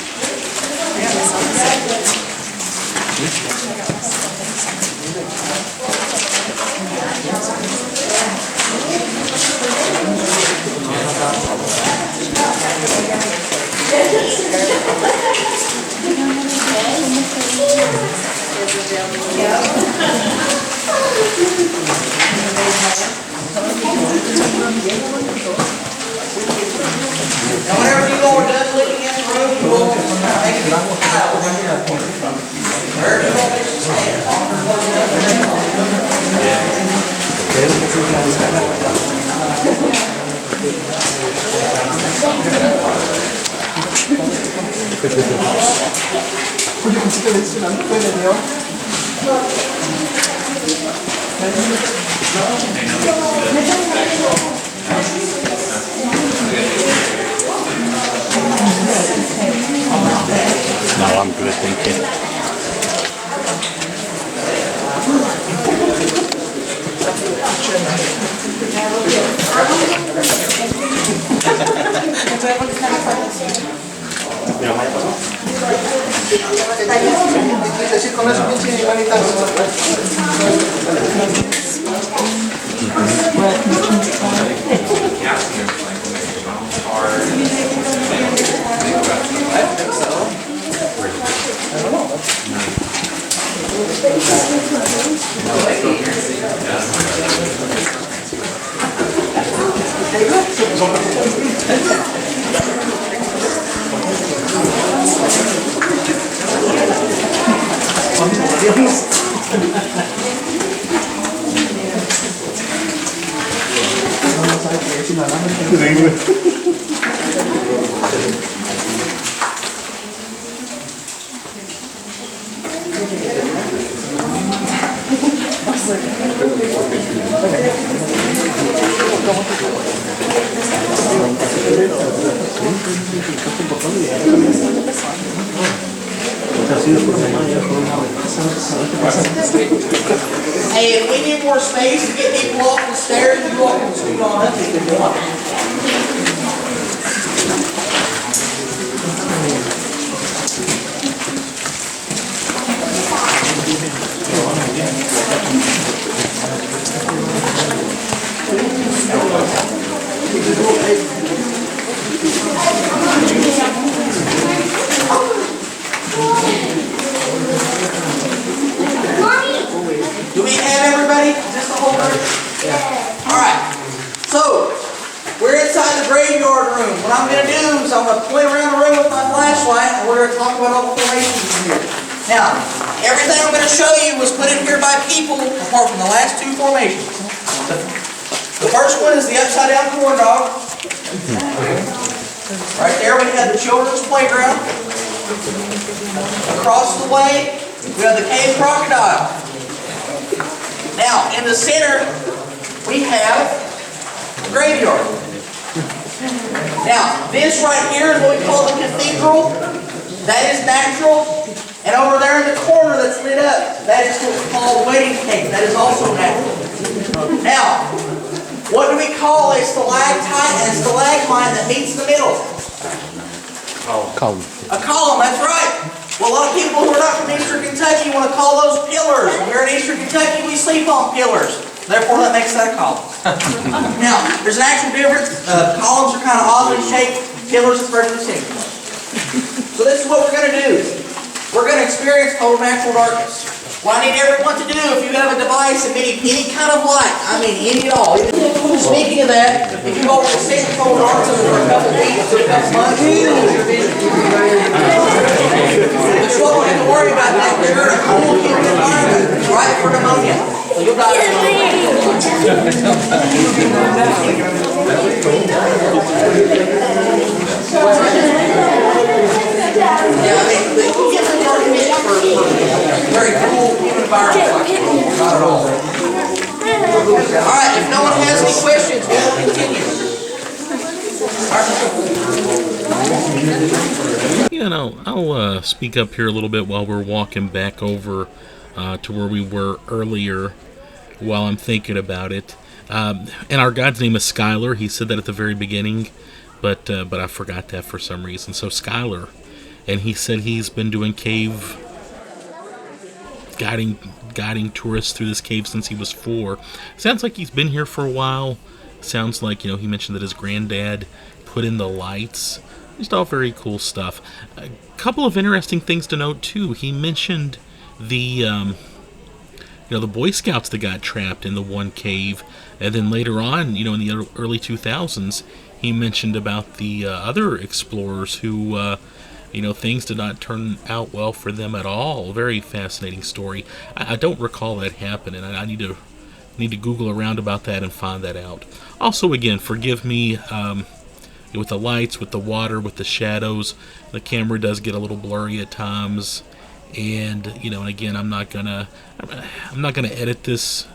[SPEAKER 2] Now, whenever you all are done looking at the room, you will make a tile right here. Wherever you want it to stand. con eso pinche manita. Hey, if we need more space to get people off the stairs, you all can scoot on up if you want. Do we have everybody? Is this the whole group? Yeah. Alright. So, we're inside the graveyard room. What I'm going to do is I'm going to point around the room with my flashlight and we're going to talk about all the formations in here. Now, everything I'm going to show you was put in here by people apart from the last two formations. The first one is the upside down corn dog. Right there we have the children's playground. Across the way, we have the cave crocodile. Now, in the center, we have the graveyard. Now, this right here is what we call the cathedral. That is natural. And over there in the corner that's lit up, that is what we call the wedding cake. That is also natural. Now, what do we call a stalactite and a stalagmite that meets in the middle?
[SPEAKER 4] Column.
[SPEAKER 2] A column, that's right. Well, a lot of people who are not from Eastern Kentucky want to call those pillars. When we're in Eastern Kentucky, we sleep on pillars. Therefore, that makes that a column. Now, there's an actual difference. Columns are kind of oddly shaped. Pillars is very distinct. So this is what we're going to do. We're going to experience total natural darkness. What I need everyone to do, if you have a device emitting any kind of light, I mean any at all. Speaking of that, if you've already seen total darkness for a couple weeks or a couple months, your vision will be very but you won't have to worry about that because you're in a cool, humid environment. It's right for pneumonia. So you'll die. Yeah, I mean, you get some darkness for very cool, humid environment. Not at all. Alright, if no one has any questions, we'll continue.
[SPEAKER 1] You know, I'll speak up here a little bit while we're walking back over to where we were earlier while I'm thinking about it. And our guide's name is Skylar. He said that at the very beginning, but I forgot that for some reason. So Skylar, and he said he's been doing cave guiding tourists through this cave since he was 4. Sounds like he's been here for a while. Sounds like, he mentioned that his granddad put in the lights. Just all very cool stuff. A couple of interesting things to note too. He mentioned the the Boy Scouts that got trapped in the one cave, and then later on, in the early 2000s, he mentioned about the other explorers who things did not turn out well for them at all. Very fascinating story. I don't recall that happening. I need to Google around about that and find that out. Also, again, forgive me with the lights, with the water, with the shadows. The camera does get a little blurry at times, and and again, I'm not gonna edit this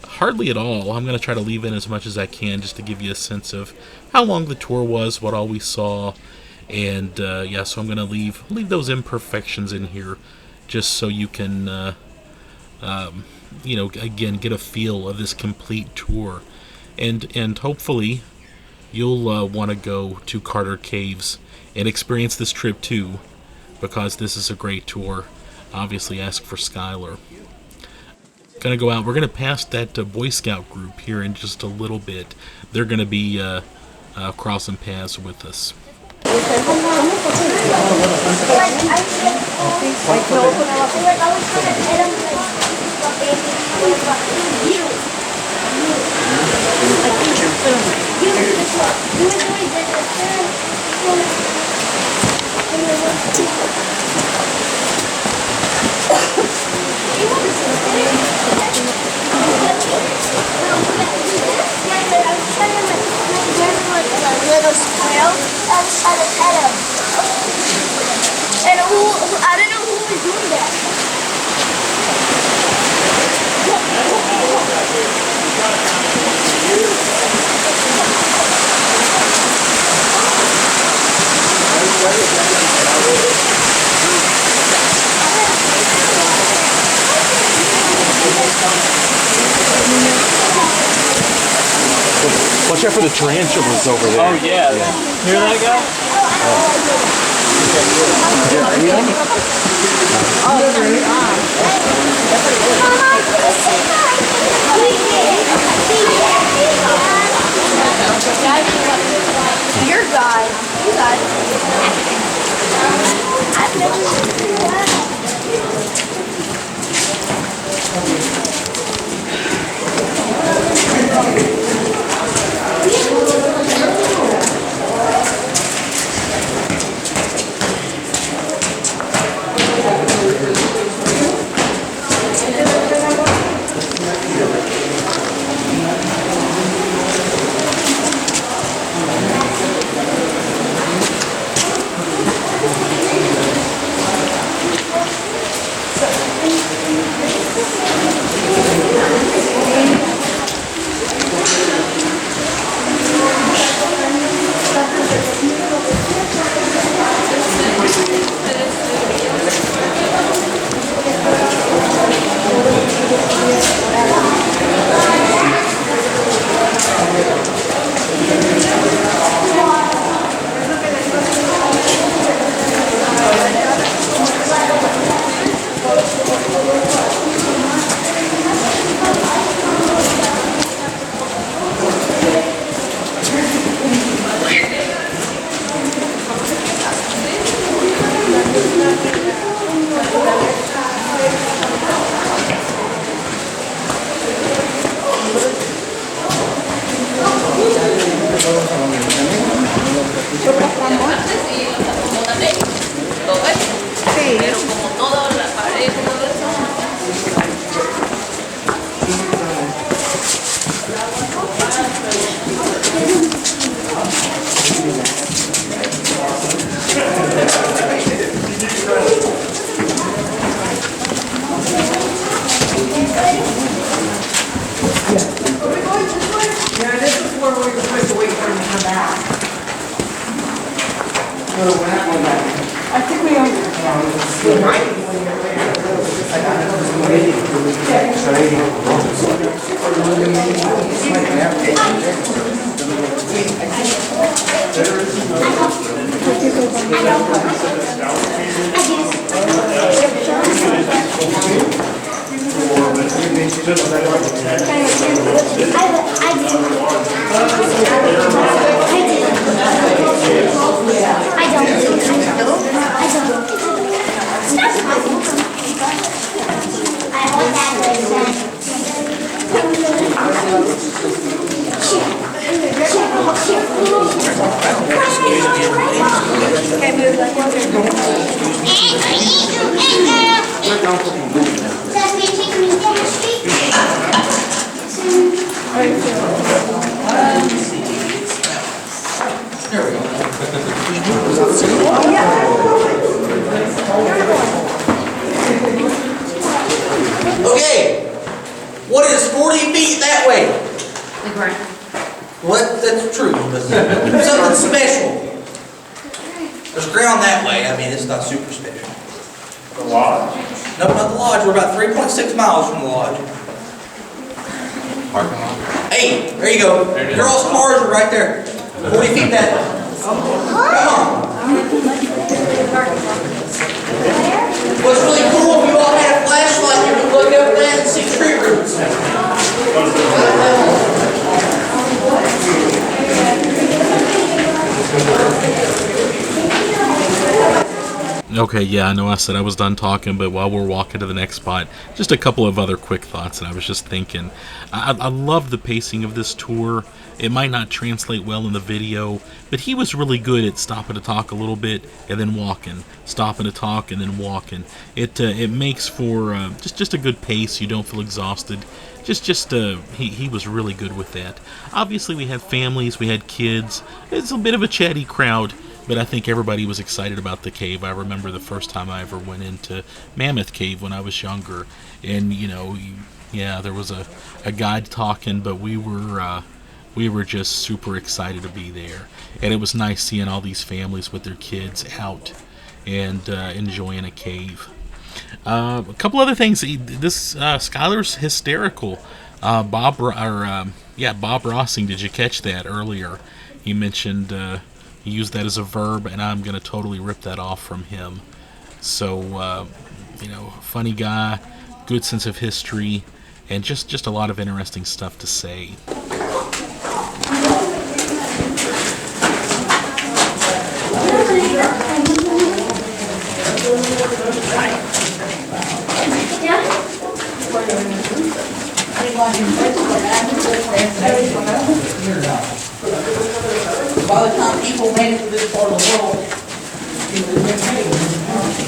[SPEAKER 1] hardly at all. I'm gonna try to leave in as much as I can just to give you a sense of how long the tour was, what all we saw. And so I'm going to leave those imperfections in here just so you can, again, get a feel of this complete tour. And hopefully you'll want to go to Carter Caves and experience this trip too, because this is a great tour. obviously ask for Skylar. Gonna go out. We're gonna pass that Boy Scout group here in just a little bit. They're gonna be crossing paths with us.
[SPEAKER 7] Little squirrel, I was trying to pet him. And I don't know who was doing that.
[SPEAKER 4] Watch out for the tarantulas over there.
[SPEAKER 3] Oh yeah. Hear that guy?
[SPEAKER 7] Your guy. You got I've never
[SPEAKER 2] Okay, what is 40 feet that way?
[SPEAKER 5] The ground.
[SPEAKER 2] Well, that's true, but something special. There's ground that way. I mean, it's not super special.
[SPEAKER 8] The lodge.
[SPEAKER 2] No, not the lodge. We're about 3.6 miles from the lodge.
[SPEAKER 3] Parking lot.
[SPEAKER 2] Hey, there you go. Girls' cars are right there. 40 feet that way. Come on. What's really cool
[SPEAKER 1] Okay, yeah, I know I said I was done talking, but while we're walking to the next spot, just a couple of other quick thoughts that I was just thinking. I love the pacing of this tour. It might not translate well in the video, but he was really good at stopping to talk a little bit and then walking, stopping to talk and then walking. It makes for just a good pace. You don't feel exhausted. He was really good with that. Obviously, we had families, we had kids. It's a bit of a chatty crowd, but I think everybody was excited about the cave. I remember the first time I ever went into Mammoth Cave when I was younger, and yeah, there was a guide talking, but we were just super excited to be there, and it was nice seeing all these families with their kids out and enjoying a cave. A couple other things. This Skylar's hysterical. Bob Rossing. Did you catch that earlier? He mentioned he used that as a verb, and I'm gonna totally rip that off from him. So funny guy, good sense of history, and just a lot of interesting stuff to say.
[SPEAKER 2] By the time people made it to this part of the world, it would have been made.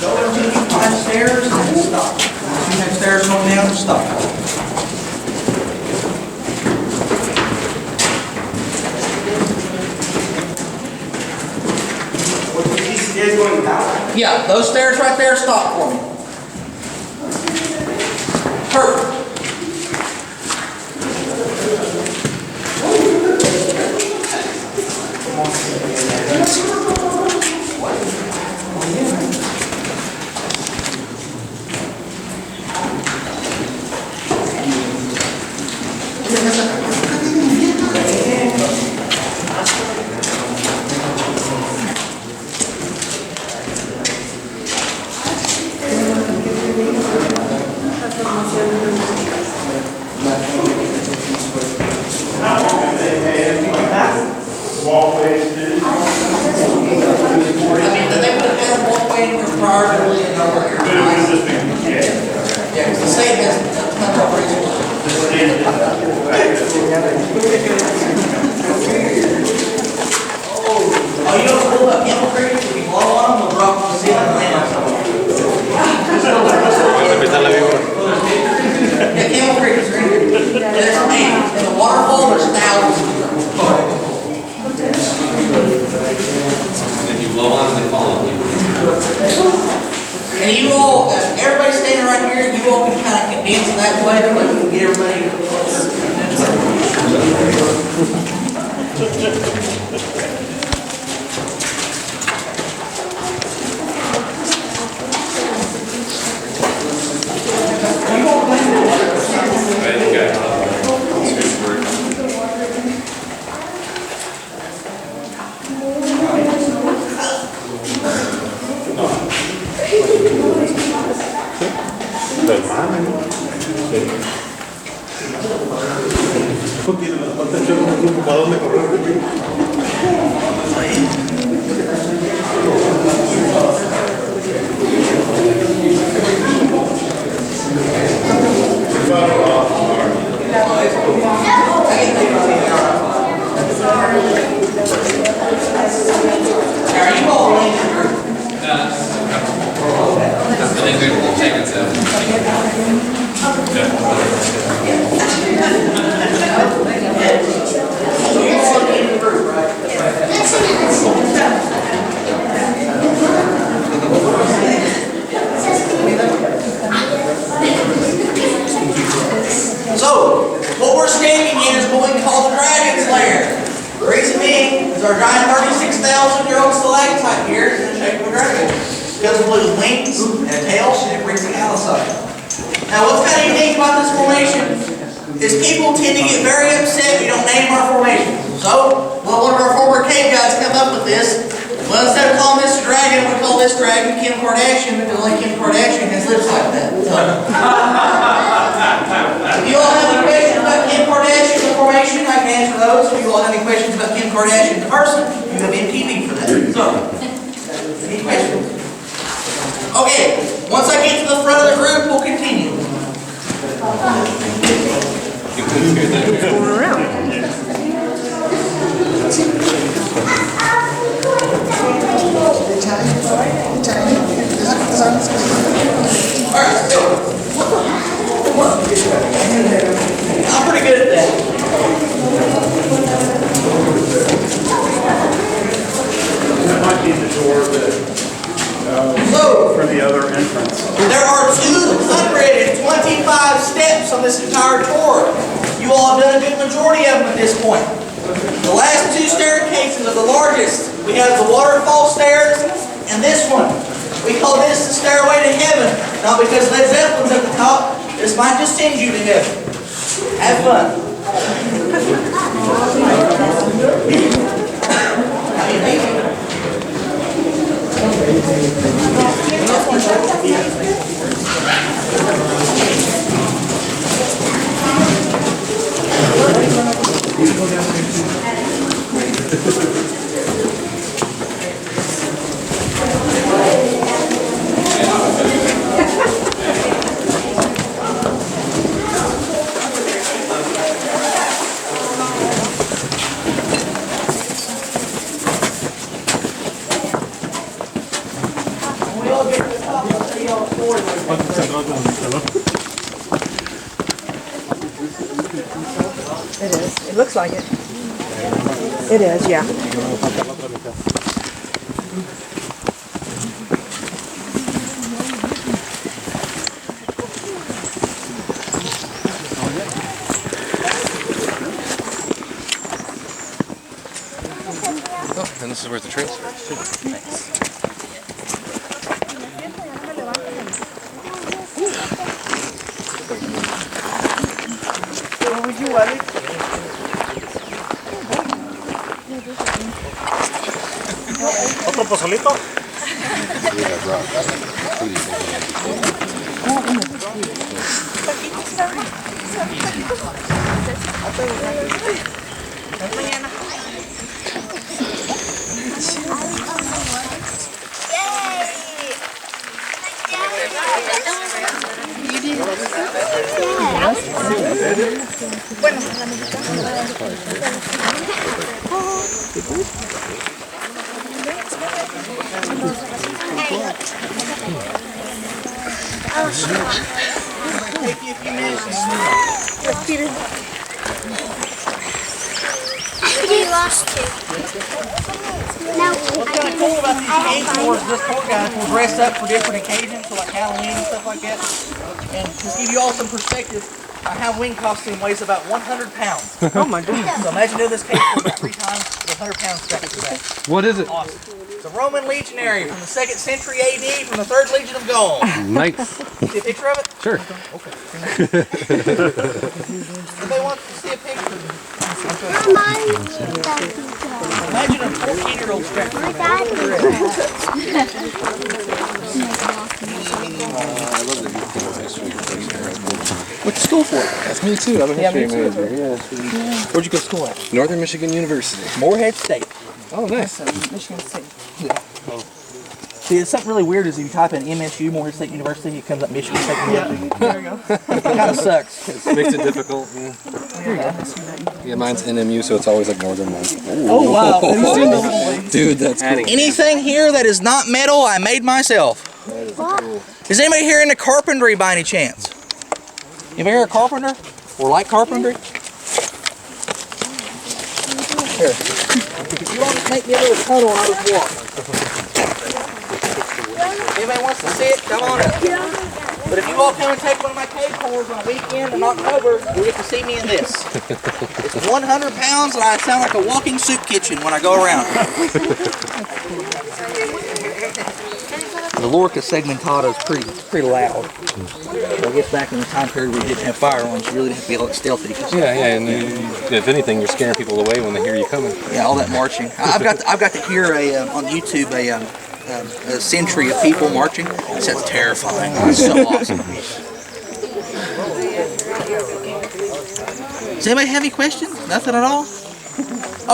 [SPEAKER 2] Go until you find stairs and stop. Once you have stairs going down, stop. Yeah, those stairs right there, stop for me. Perfect. And you all, everybody standing right here, you all can kind of dance that way, but you can get everybody close.
[SPEAKER 8] ¿Para dónde correr?
[SPEAKER 2] stalactite here is in the shape of a dragon. Because of blue wings and a tail and it brings the outside. Now what's kind of unique about this formation is people tend to get very upset we don't name our formations. So, well, one of our former cave guys come up with this. Well, instead of calling this a dragon, we call this dragon Kim Kardashian because only Kim Kardashian has lips like that. So, if you all have any questions about Kim Kardashian, the formation, I can answer those. If you all have any questions about Kim Kardashian, the person, you have MTV for that. So, any questions? Okay, once I get to the front of the group, we'll continue. Alright, so I'm pretty good at that.
[SPEAKER 8] That might be the door that, for the other entrance.
[SPEAKER 2] There are 225 steps on this entire tour. You all have done a good majority of them at this point. The last two staircases are the largest. We have the waterfall stairs and this one. We call this the stairway to heaven. Not because Led Zeppelin's at the top. This might just send you to heaven. Have fun. How do you think?
[SPEAKER 6] It is. It looks like it. It is, yeah.
[SPEAKER 9] Oh, and this is where the trail starts. Thanks.
[SPEAKER 6] Would you want it?
[SPEAKER 8] ¿Otro pozolito?
[SPEAKER 2] Take you a few minutes.
[SPEAKER 7] We lost you. No,
[SPEAKER 2] What's kind of cool about these cave tours, this tour guide will dress up for different occasions, so like Halloween and stuff like that. And to give you all some perspective, a Halloween costume weighs about 100 pounds.
[SPEAKER 6] Oh my goodness.
[SPEAKER 2] So imagine doing this cave tour about 3 times with 100 pounds strapped to your back.
[SPEAKER 3] What is it?
[SPEAKER 2] Awesome. It's a Roman legionary from the 2nd century AD from the 3rd Legion of Gaul.
[SPEAKER 3] Nice.
[SPEAKER 2] See a picture of it?
[SPEAKER 3] Sure.
[SPEAKER 2] Okay. Anybody wants to see a picture? Imagine a 14-year-old strapped to your back.
[SPEAKER 9] What's school for? That's me too. I'm a history major. Yeah.
[SPEAKER 2] Where'd you go to school at?
[SPEAKER 9] Northern Michigan University.
[SPEAKER 2] Moorhead State.
[SPEAKER 9] Oh, nice.
[SPEAKER 6] Michigan State.
[SPEAKER 2] See, it's something really weird is if you type in MSU, Moorhead State University, it comes up Michigan State University.
[SPEAKER 6] There you go.
[SPEAKER 2] It kind of sucks.
[SPEAKER 9] It makes it difficult. Yeah. Yeah, mine's NMU, so it's always like Northern one.
[SPEAKER 2] Oh, wow. Have you seen those?
[SPEAKER 9] Dude, that's cool.
[SPEAKER 2] Anything here that is not metal, I made myself.
[SPEAKER 9] That is cool.
[SPEAKER 2] Is anybody here into carpentry by any chance? Anybody here a carpenter? Or like carpentry? Here. If you want to make me a little tunnel, I'll just walk. Anybody wants to see it? Come on up. But if you all come and take one of my cave tours on a weekend in October, you'll get to see me in this. It's 100 pounds and I sound like a walking soup kitchen when I go around. The Lorca segmentata is pretty loud. So I guess back in the time period we didn't have firearms, you really didn't have to be a little stealthy.
[SPEAKER 9] Yeah, and if anything, you're scaring people away when they hear you coming.
[SPEAKER 2] Yeah, all that marching. I've got to hear on YouTube a century of people marching. It sounds terrifying. It's so awesome. Does anybody have any questions? Nothing at all?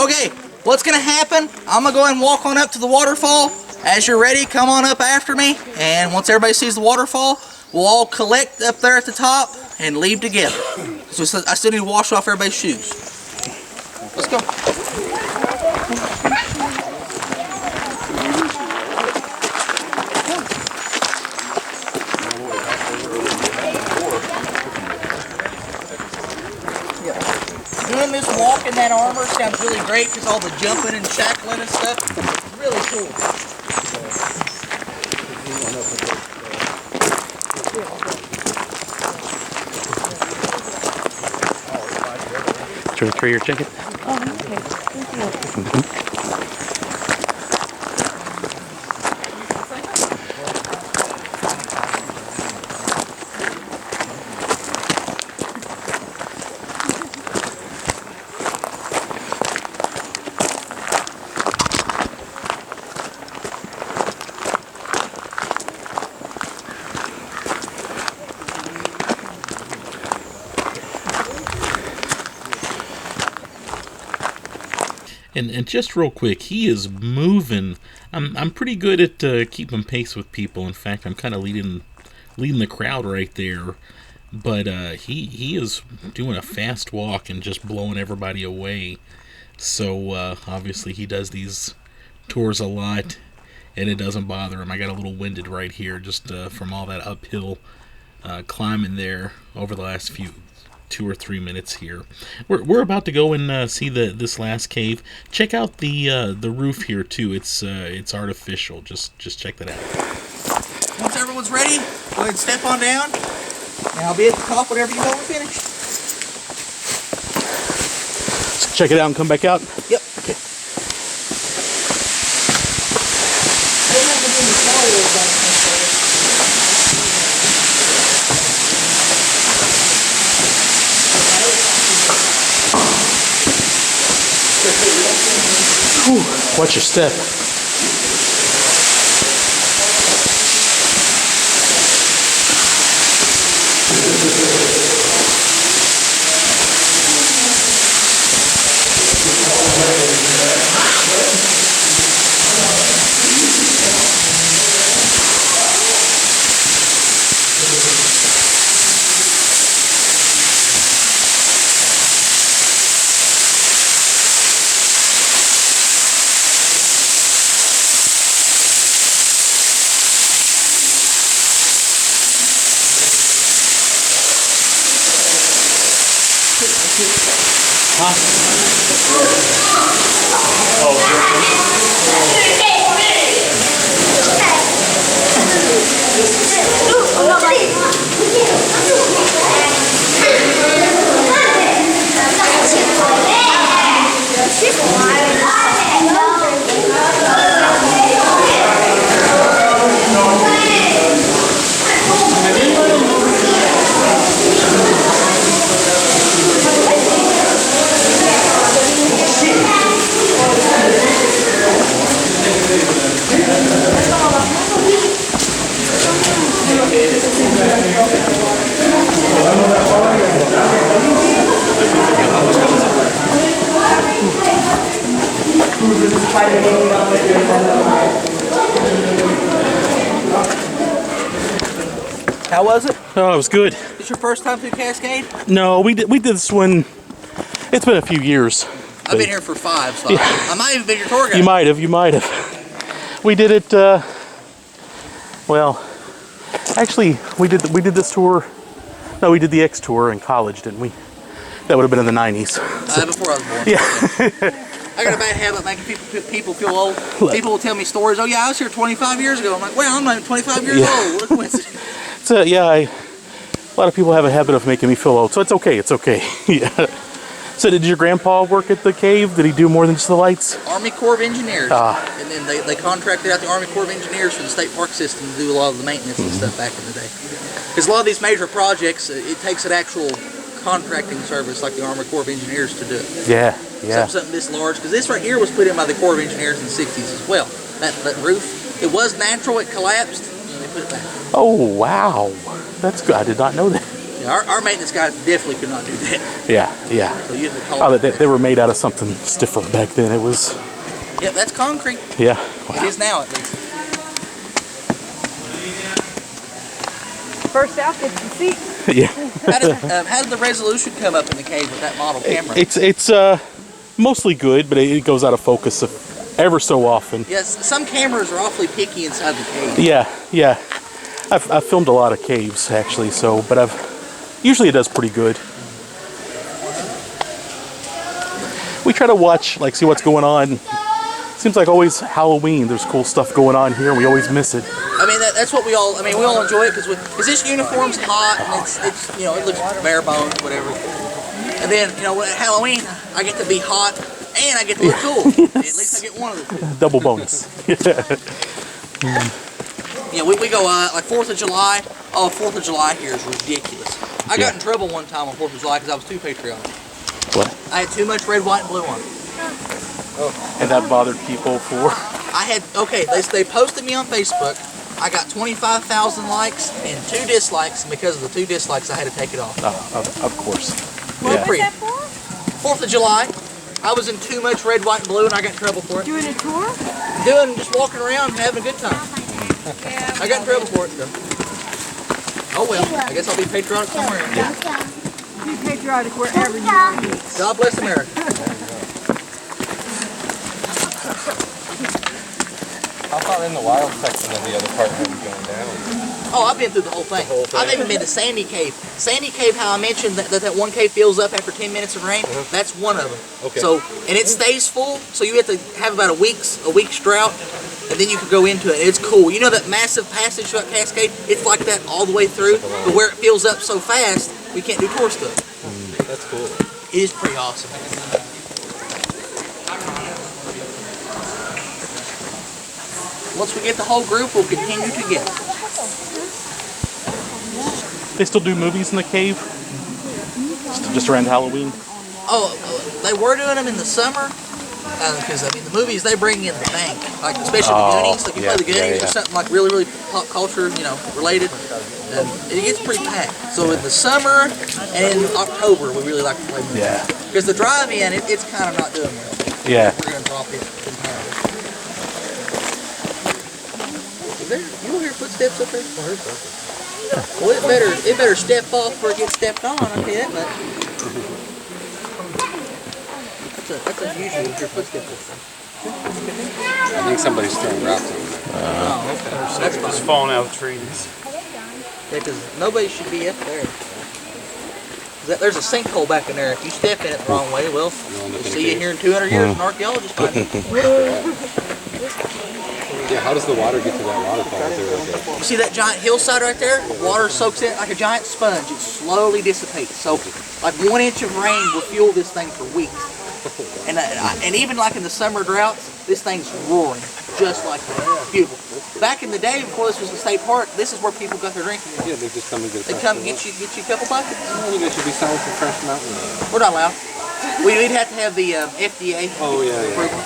[SPEAKER 2] Okay, what's going to happen? I'm going to go ahead and walk on up to the waterfall. As you're ready, come on up after me. And once everybody sees the waterfall, we'll all collect up there at the top and leave together. So I still need to wash off everybody's shoes. Let's go. Doing this walk in that armor sounds really great because all the jumping and shackling and stuff. It's really cool.
[SPEAKER 4] Turn a 3-year ticket.
[SPEAKER 6] Oh, okay. Thank you.
[SPEAKER 1] And just real quick, he is moving. I'm pretty good at keeping pace with people. In fact, I'm kind of leading the crowd right there. But he is doing a fast walk and just blowing everybody away. So obviously he does these tours a lot, and it doesn't bother him. I got a little winded right here just from all that uphill climbing there over the last 2 or 3 minutes here. We're about to go and see this last cave. Check out the roof here too. It's artificial. Just check that out.
[SPEAKER 2] Once everyone's ready, go ahead and step on down. And I'll be at the top whenever you go and finish.
[SPEAKER 4] Check it out and come back out.
[SPEAKER 2] Yep. Okay.
[SPEAKER 4] Whew, watch your step.
[SPEAKER 2] How was it?
[SPEAKER 4] Oh, it was good.
[SPEAKER 2] This your first time through Cascade?
[SPEAKER 4] No, we did this one. It's been a few years.
[SPEAKER 2] I've been here for 5, so I might have been your tour guide.
[SPEAKER 4] You might have. We did it. Well, actually, we did this tour. No, we did the X tour in college, didn't we? That would have been in the '90s. So.
[SPEAKER 2] Before I was born.
[SPEAKER 4] Yeah.
[SPEAKER 2] I got a bad habit of making people feel old. People will tell me stories. Oh yeah, I was here 25 years ago. I'm like, well, I'm not even 25 years old. What a coincidence.
[SPEAKER 4] So yeah, a lot of people have a habit of making me feel old, so it's okay. It's okay. Yeah. So did your grandpa work at the cave? Did he do more than just the lights?
[SPEAKER 2] Army Corps of Engineers. And then they contracted out the Army Corps of Engineers for the state park system to do a lot of the maintenance and stuff back in the day. Because a lot of these major projects, it takes an actual contracting service like the Army Corps of Engineers to do it.
[SPEAKER 4] Yeah, yeah.
[SPEAKER 2] Something this large, because this right here was put in by the Corps of Engineers in the 60s as well. That roof, it was natural, it collapsed, and they put it back.
[SPEAKER 4] Oh, wow. That's good. I did not know that.
[SPEAKER 2] Yeah, our maintenance guys definitely could not do that.
[SPEAKER 4] Yeah, yeah.
[SPEAKER 2] So you have to call
[SPEAKER 4] Oh,
[SPEAKER 2] it
[SPEAKER 4] they were made out of something stiffer back then. It was...
[SPEAKER 2] Yeah, that's concrete.
[SPEAKER 4] Yeah.
[SPEAKER 2] It is now, at least.
[SPEAKER 6] First out gets the seat.
[SPEAKER 4] Yeah.
[SPEAKER 2] How did the resolution come up in the cave with that model camera?
[SPEAKER 4] It's mostly good, but it goes out of focus ever so often.
[SPEAKER 2] Yes, some cameras are awfully picky inside the cave.
[SPEAKER 4] Yeah, yeah. I've filmed a lot of caves actually, so but usually it does pretty good. We try to watch, like, see what's going on. Seems like always Halloween. There's cool stuff going on here, and we always miss it.
[SPEAKER 2] I mean, that's what we all enjoy it because this uniform's hot and it's it looks bare bones, whatever. And then at Halloween I get to be hot and I get to look cool. Yes. At least I get one of the two.
[SPEAKER 4] Double bonus.
[SPEAKER 2] Yeah, we go like 4th of July. Oh, 4th of July here is ridiculous. I got in trouble one time on 4th of July because I was too patriotic.
[SPEAKER 4] What?
[SPEAKER 2] I had too much red, white, and blue on.
[SPEAKER 4] And that bothered people for...
[SPEAKER 2] They posted me on Facebook. I got 25,000 likes and 2 dislikes, and because of the 2 dislikes, I had to take it off.
[SPEAKER 4] Of course.
[SPEAKER 6] What was that for?
[SPEAKER 2] 4th of July. I was in too much red, white, and blue, and I got in trouble for it.
[SPEAKER 6] Doing a tour?
[SPEAKER 2] Just walking around and having a good time.
[SPEAKER 6] Yeah.
[SPEAKER 2] I got in trouble for it, though. Oh well, I guess I'll be patriotic somewhere.
[SPEAKER 6] Be patriotic wherever you are.
[SPEAKER 2] God bless America.
[SPEAKER 9] How far in the wild section of the other part have you gone down?
[SPEAKER 2] Oh, I've been through the whole thing. I've even been to Sandy Cave. Sandy Cave, how I mentioned that one cave fills up after 10 minutes of rain, that's one of them.
[SPEAKER 9] Okay.
[SPEAKER 2] So, and it stays full, so you have to have about a week's drought, and then you can go into it. It's cool. You know that massive passage up Cascade? It's like that all the way through, but where it fills up so fast, we can't do tour stuff.
[SPEAKER 9] That's cool.
[SPEAKER 2] It is pretty awesome. Once we get the whole group, we'll continue together.
[SPEAKER 4] They still do movies in the cave? Just around Halloween?
[SPEAKER 2] Oh, they were doing them in the summer, because the movies, they bring in the bank, like especially the Goonies. Like you play the Goonies or something like really, really pop culture, related. It gets pretty packed. So in the summer and in October, we really like to play movies.
[SPEAKER 4] Yeah.
[SPEAKER 2] Because the drive-in, it's kind of not doing well.
[SPEAKER 4] Yeah.
[SPEAKER 2] We're gonna drop it entirely. You don't hear footsteps up there? I heard something. Well, it better step off before it gets stepped on. I'll tell you that much. That's unusual with your footsteps.
[SPEAKER 9] I think somebody's throwing rocks over there.
[SPEAKER 2] Oh, okay. That's fine.
[SPEAKER 8] It's falling out of trees.
[SPEAKER 2] Yeah, because nobody should be up there. There's a sinkhole back in there. If you step in it the wrong way, well, we'll see you here in 200 years. An archaeologist might be.
[SPEAKER 9] Yeah, how does the water get to that waterfall? Is there like a...
[SPEAKER 2] You see that giant hillside right there? Water soaks in it like a giant sponge. It slowly dissipates. So, like 1 inch of rain will fuel this thing for weeks. And even like in the summer droughts, this thing's roaring, just like that. Beautiful. Back in the day, before this was a state park, this is where people got their drinking water.
[SPEAKER 9] Yeah, they just come and get.
[SPEAKER 2] They come and get you a couple buckets.
[SPEAKER 9] Oh, you guys should be selling some fresh mountain water.
[SPEAKER 2] We're not allowed. We'd have to have the FDA
[SPEAKER 9] Oh yeah,
[SPEAKER 2] approval.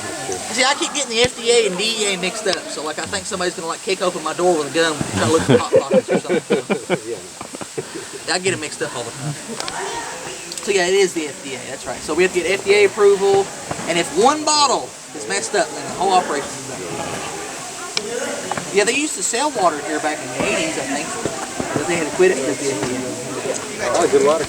[SPEAKER 2] See, I keep getting the FDA and DEA mixed up, so like I think somebody's gonna like kick open my door with a gun and try to look for hot pockets or something. I get it mixed up all the time. So yeah, it is the FDA. That's right. So we have to get FDA approval, and if one bottle is messed up, then the whole operation is done. Yeah, they used to sell water here back in the 80s, I think, but they had to quit it because of the FDA.
[SPEAKER 9] Oh, good water.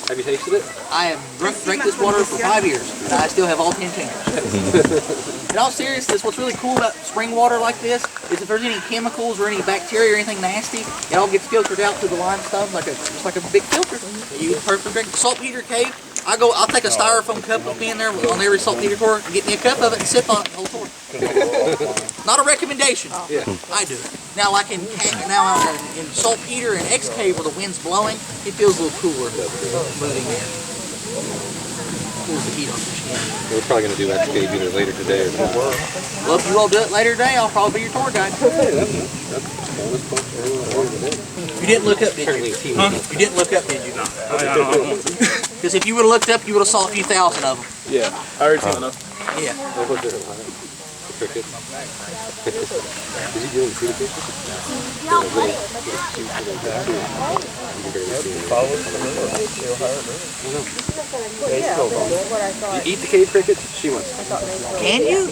[SPEAKER 9] Have you tasted it?
[SPEAKER 2] I have drank this water for 5 years, and I still have all 10 fingers. In all seriousness, what's really cool about spring water like this is if there's any chemicals or any bacteria or anything nasty, it all gets filtered out through the limestone just like a big filter. You get perfect drink. Saltpeter Cave, I'll take a styrofoam cup with me in there on every saltpeter tour, and get me a cup of it and sip on it the whole tour. Not a recommendation. I do it. Now, like in saltpeter and X Cave where the wind's blowing, it feels a little cooler moving in. Cools the heat off your skin.
[SPEAKER 9] We're probably going to do Cascade either later today or tomorrow.
[SPEAKER 2] Well, if you all do it later today, I'll probably be your tour guide. You didn't look up, did you? Huh? You didn't look up, did you? No. Because if you would have looked up, you would have saw a few thousand of them.
[SPEAKER 8] Yeah, I already seen enough.
[SPEAKER 2] Yeah.
[SPEAKER 9] Cricket. Is he doing the cricket? You eat the cave crickets? She wants.
[SPEAKER 2] Can you?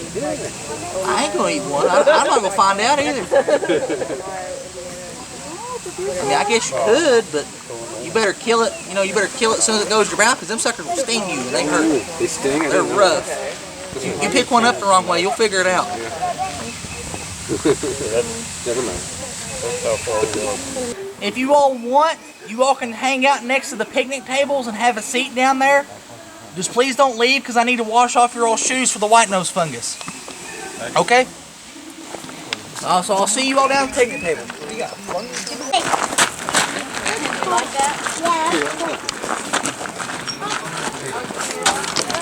[SPEAKER 2] I ain't gonna eat one. I'm not gonna find out either. I mean, I guess you could, but you better kill it. You know, you better kill it as soon as it goes to your mouth, because them suckers will sting you and they hurt.
[SPEAKER 9] They sting?
[SPEAKER 2] They're rough. You pick one up the wrong way, you'll figure it out.
[SPEAKER 9] Never mind.
[SPEAKER 2] If you all want, you all can hang out next to the picnic tables and have a seat down there. Just please don't leave, because I need to wash off your all shoes for the white nose fungus. Okay? So I'll see you all down at the picnic table. What do you got?